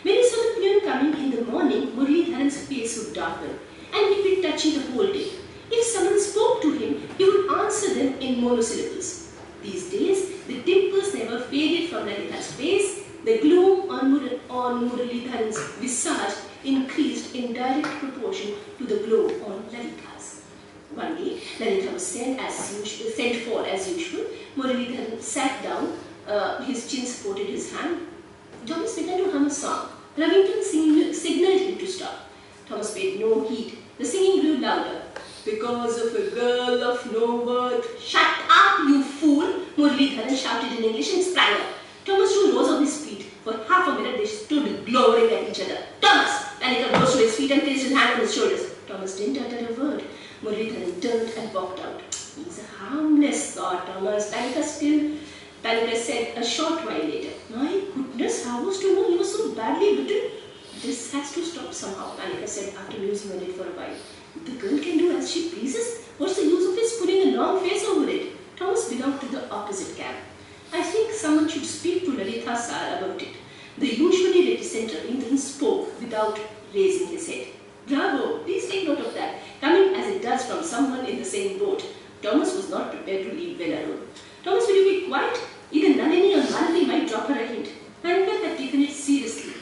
When he saw the peon coming in the morning, Muralidharan's face would darken, and he'd be touchy the whole day. If someone spoke to him, he would answer them in monosyllables. These days, the dimples never faded from Lalita's face. The gloom on Muralidharan's visage increased direct proportion to the glow on Lalita's. One day, Lalita was sent for as usual. Muralidharan sat down, his chin supported his hand. Thomas began to hum a song. Ravindran signaled him to stop. Thomas paid no heed. The singing grew louder. Because of a girl of no worth. Shut up, you fool! Muralidharan shouted in English and sprang up. Thomas too rose on his feet. For half a minute they stood glowering at each other. Thomas! Lalita rose to his feet and placed his hand on his shoulders. Thomas didn't utter a word. Muralidharan turned and walked out. He's a harmless, thought Thomas. Lalita said a short while later. My goodness, how was to know he was so badly bitten? This has to stop somehow, Lalita said after musing on it for a while. The girl can do as she pleases. What's the use of his putting a long face over it? Thomas belonged to the opposite camp. I think someone should speak to Lalita Sar about it. The usually reticent Ravindran spoke without raising his head. Bravo! Please take note of that. Coming as it does from someone in the same boat. Thomas was not prepared to leave well alone. Thomas, will you be quiet? Either Nalini or Malini might drop her a hint. Lalita had taken it seriously.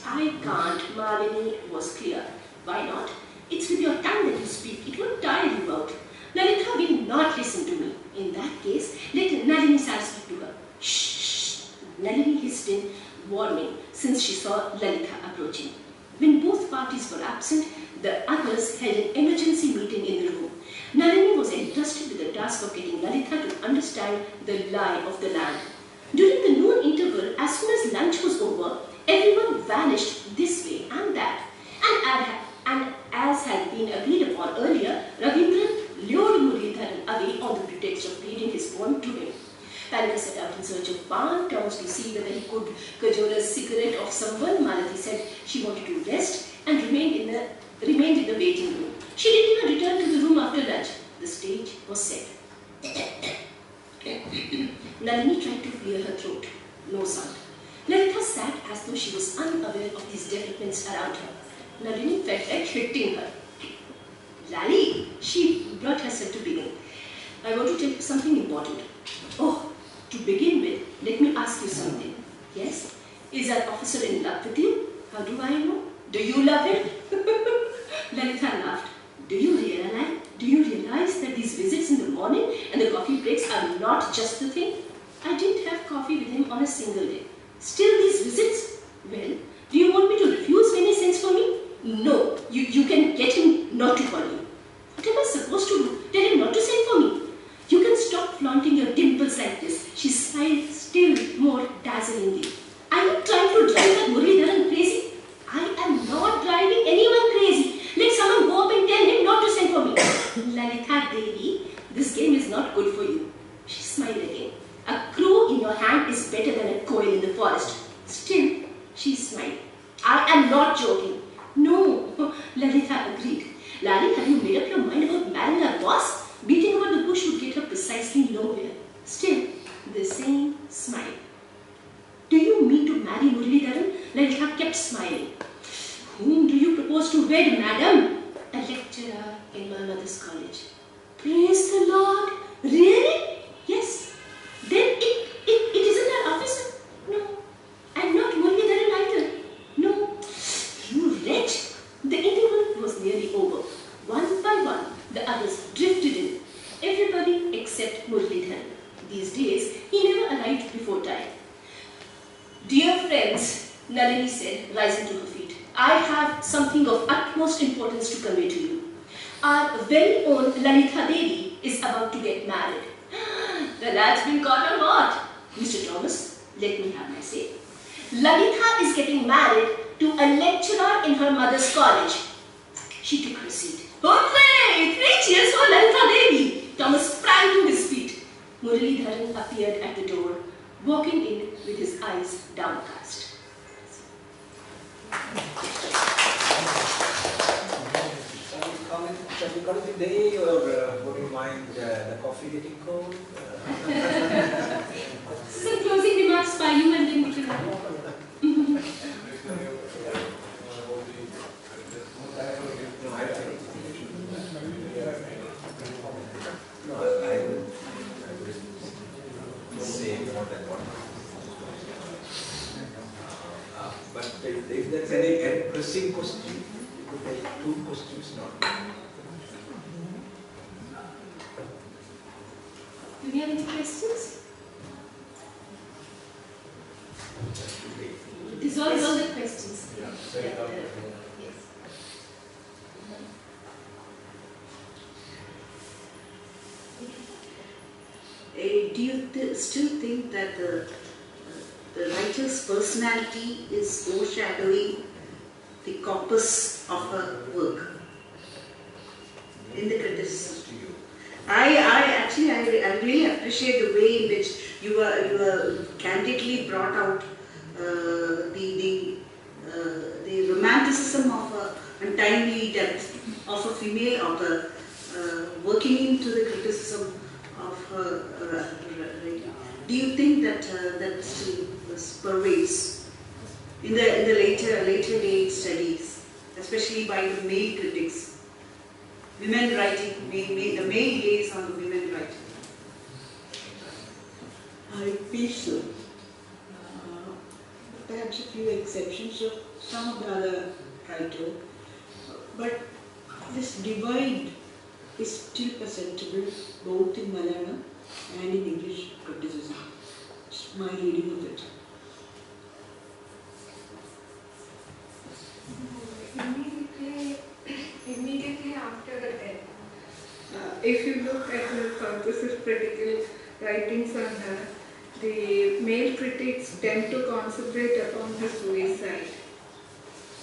I can't, Malini was clear. Why not? It's with your tongue that you speak. It won't tire you out. Lalita will not listen to me. In that case, let Nalini Sar speak to her. Shh! Nalini hissed in warning since she saw Lalita approaching. When both parties were absent, the others held an emergency meeting in the room. Nalini was entrusted with the task of getting Lalita to understand the lie of the land. During the noon interval, as soon as lunch was over, everyone vanished this way and that. And as had been agreed upon earlier, Ravindran lured Muralidharan away on the pretext of reading his poem to him. Lalita set out in search of Pan, Thomas to see whether he could cajole a cigarette of someone. Malati said she wanted to rest and remained in the waiting room. She didn't even return to the room after lunch. The stage was set. Nalini tried to clear her throat. No sound. Lalita sat as though she was unaware of these developments around her. Nalini felt like hitting her. Lali, she brought herself to begin. I want to tell you something important. Oh, to begin with, let me ask you something. Yes? Is that officer in love with you? How do I know? Do you love him? Lalita laughed. Do you realize that these visits in the morning and the coffee breaks are not just the thing? I didn't have coffee with him on a single day. Still these visits? Well, do you want me to refuse when he sends for me? No, you can get him not to call you. What am I supposed to do? Tell him not to send for me. You can stop flaunting your dimples like this. She smiled still more dazzlingly. Are you trying to drive that Muralidharan crazy? I am not driving anyone crazy. Let someone go up and tell him not to send for me. Lalita Devi, this game is not good for you. She smiled again. A crow in your hand is better than a coil in the forest. Still, she smiled. I am not joking. No, Lalita agreed. Lali, have you made up your mind about marrying our boss? Beating about the bush would get her precisely nowhere. Still, the same smile. Do you mean to marry Muralidharan? Lalita kept smiling. Whom do you propose to wed, madam? A lecturer in my mother's college. Praise the Lord. Really? Yes. Then it isn't an officer? No. And not Muralidharan either? No. You wretch. The interval was nearly over. One by one, the others drifted in. Everybody except Muralidharan. These days, he never arrived before time. Dear friends, Nalini said, rising to her feet, I have something of utmost importance to convey to you. Our very own Lalita Devi is about to get married. The lad's been caught on what? Mr. Thomas, let me have my say. Lalita is getting married to a lecturer in her mother's college. She took her seat. Hooray! 3 cheers for Lalita Devi! Thomas sprang to his feet. Muralidharan appeared at the door, walking in with his eyes downcast. Shall we call it a day, or would you mind the coffee getting cold? Some closing remarks by you and then we can But if there's any pressing question, could take 2 questions now. Do you have any questions? These are all the questions. Yeah. Yes. Do you still think that the writer's personality is overshadowing the corpus of her work in the criticism? I really appreciate the way in which you were candidly brought out the romanticism of a untimely death of a female author, working into the criticism of her writing. Do you think that that still pervades in the later date studies, especially by the male critics? Women writing, the male gaze on women writing. I feel so. Perhaps a few exceptions of some of the other writers, but this divide is still perceptible both in Malayalam and in English criticism. It's my reading of it. Immediately after the death, if you look at the corpus critical writings on her, the male critics tend to concentrate upon her suicide,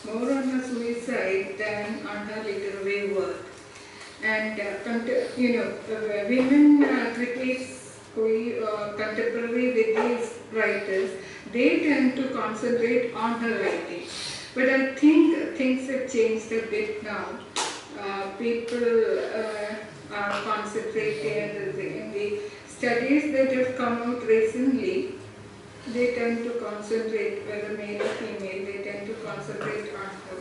more on her suicide than on her literary work. And women critics who contemporary with these writers, they tend to concentrate on her writing. But I think things have changed a bit now. People are concentrating in the studies that have come out recently. They tend to concentrate, whether male or female, they tend to concentrate on her.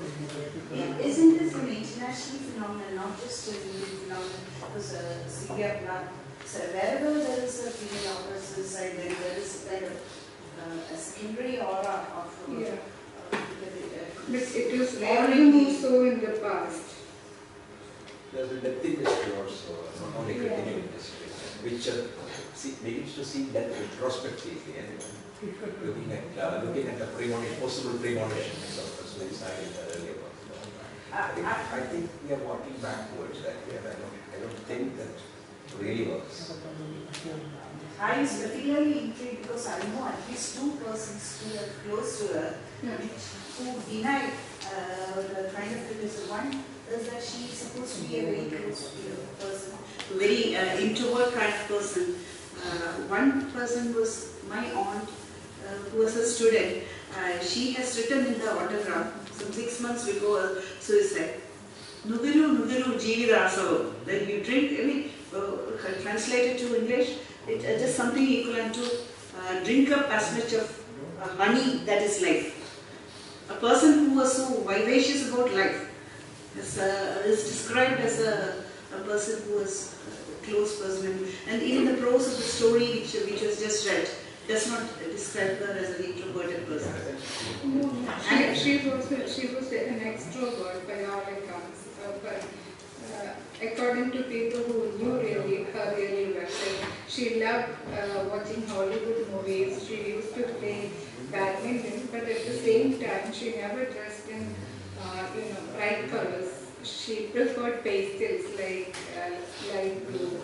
Isn't this an international phenomenon, not just an Indian phenomenon? Because Sylvia Plath said, wherever there is a female author suicide, then there is a kind of a secondary aura of but it was rarely more so in the past. There's a depth industry also, not only continuing industry, which begins to see that retrospectively and looking at the possible premonitions of the suicide in the earlier work. I think we are walking back towards that. I don't think that really works. I was particularly intrigued because I know at least 2 persons who are close to her who denied the kind of criticism. One is that she is supposed to be a very close person, very introvert kind of person. One person was my aunt, who was a student. She has written in the autograph some 6 months before her suicide. Nugiru Nugiru Jeevidasavu. When you drink, translated to English, it's just something equivalent to drink up as much of honey that is life. A person who was so vivacious about life is described as a person who was a close person, and even the prose of the story which was just read does not describe her as an introverted person. No, she was an extrovert by all accounts, but according to people who knew her really well, she loved watching Hollywood movies. She used to play badminton, but at the same time, she never dressed in bright colors. She preferred pastels like light blue,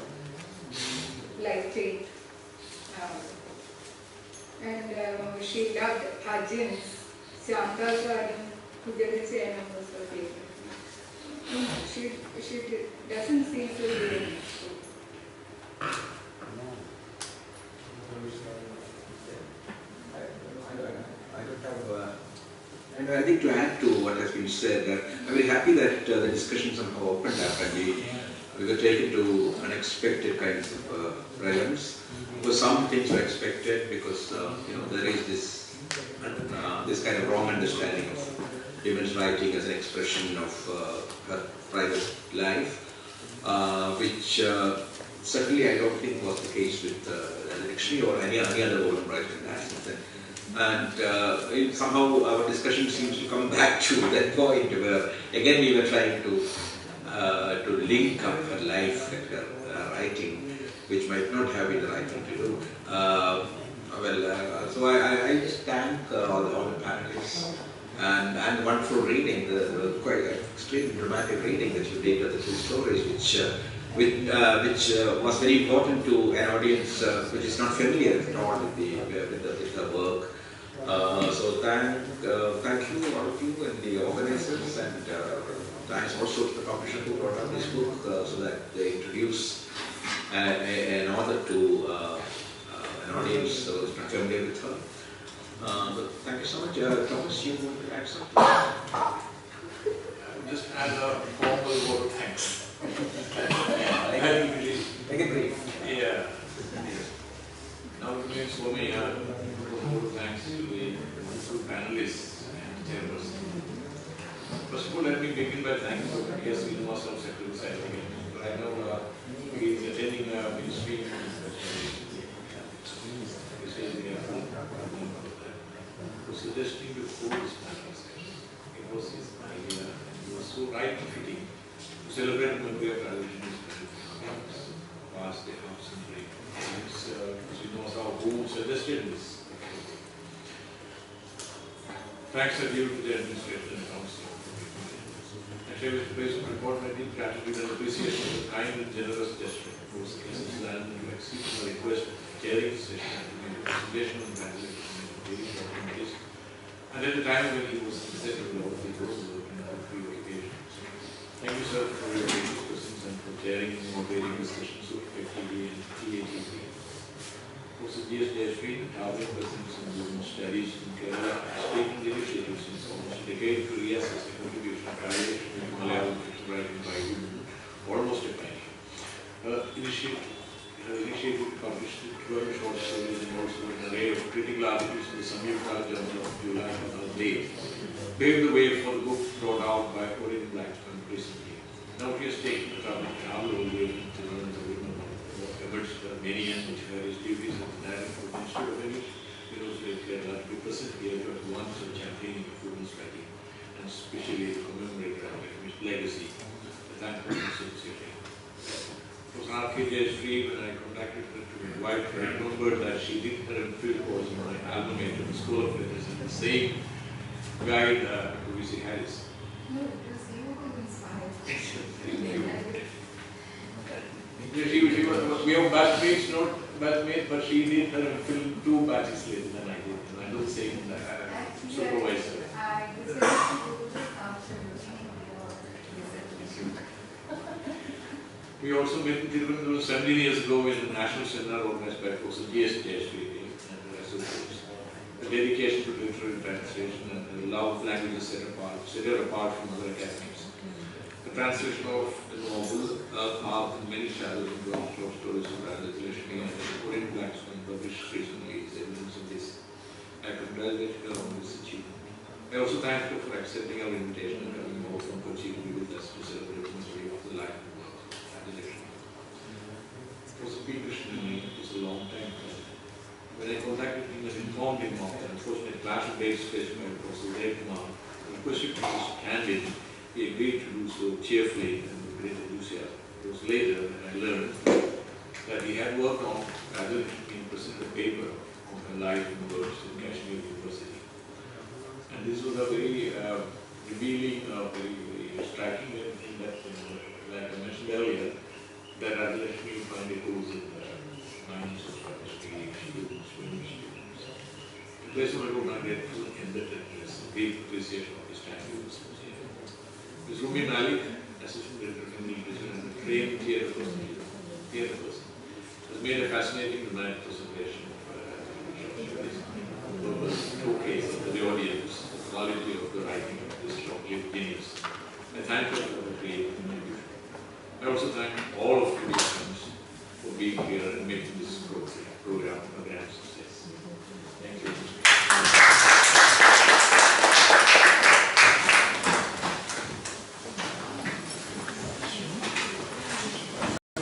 light pink. And she loved bhajans. Shanta's Pujarisena was her favorite. She doesn't seem to be And I think to add to what has been said, I'm very happy that the discussions somehow opened up and we were taken to unexpected kinds of relevance. Because some things were expected because there is this kind of wrong understanding of women's writing as an expression of her private life, which certainly I don't think was the case with Rajalakshmi or any other woman writer in that sense. And somehow our discussion seems to come back to that point where again we were trying to link up her life and her writing, which might not have been the right thing to do. So I just thank all the panelists and the wonderful reading, the quite extremely dramatic reading that you did of the two stories, which was very important to an audience which is not familiar at all with the work. So thank you, all of you and the organizers, and thanks also to the publisher who brought out this book so that they introduce an author to an audience who is not familiar with her. But thank you so much. Thomas, you want to add something? Just add a formal vote of thanks. Make it brief. Yeah. Now we made so many vote of thanks to the two panelists and chairperson. First of all, let me begin by thanking Dr. Yes, we must have secretary side again. Right now, he is attending ministry for suggesting the course panels. It was his idea, and he was so right and fitting to celebrate the memory of Rajalakshmi's past the half century. She knows how who suggested this. Thanks are due to the administration and council. I share with the place of report my deep gratitude and appreciation of the kind and generous gesture of those cases land to exceed my request for chairing the session and to make a presentation on Rajalakshmi in a very short notice. And at the time when he was instead of Lord, he was working on 3 occasions. Thank you, sir, for your gracious presence and for chairing and moderating the session so effectively and creatively. Also, Sahitya, the target presence in women's studies in Kerala, has taken initiatives since almost a decade to reassess the contribution of Rajalakshmi to Malayalam fiction writing by women, almost a pioneer. Initiative to publish 12 short stories and also an array of critical articles in the Samyukta Journal of July 2008 paved the way for the book brought out by Corinne Blackstone recently. Now she has taken the trouble to travel all the way to learn the women amidst many and various duties as the director of the Institute of English University of Kerala to be present here to at once on championing of women's writing and especially to commemorate Rajalakshmi's legacy. Thank you sincerely. It was an Sahitya when I contacted her to invite her. I remembered that she did her MPhil course in my alma mater, the School of Letters, and the same guide, V.C. Harris. No, it was you who inspired. We have batchmates, not batchmates, but she did her MPhil 2 batches later than I did. And I do the same supervisor. I decided to do this after looking at your We also met in Tiruvandhuram 17 years ago in a national seminar organized by Professor Sahitya and her associates. The dedication to literary translation and the love of languages set her apart from other academies. The translation of the novel Path in Many Shadows and short stories of Rajalakshmi and the Corinne Blackstone published recently is evidence of this. I congratulate her on this achievement. I also thank her for accepting our invitation and coming over from Kochi to be with us to celebrate the memory of the life and work of Rajalakshmi. Professor P. Krishnan is a long time friend. When I contacted him and informed him of the unfortunate clash of dates faced by Professor Kumar, requested to be candid, he agreed to do so cheerfully and with great enthusiasm. It was later that I learned that he had worked on Rajalakshmi and presented a paper on her life and works in Kashmir University. And this was a very revealing, very striking thing that, like I mentioned earlier, that Rajalakshmi finally goes in the minds of students, women students. The place of my great indebtedness, deep appreciation of his time with the association. Ms. Rumi Malik, assistant editor of English Literature and a trained theatre person, has made a fascinating dramatic presentation of showcase to the audience the quality of the writing of this short-lived genius. I thank her for the creative contribution. I also thank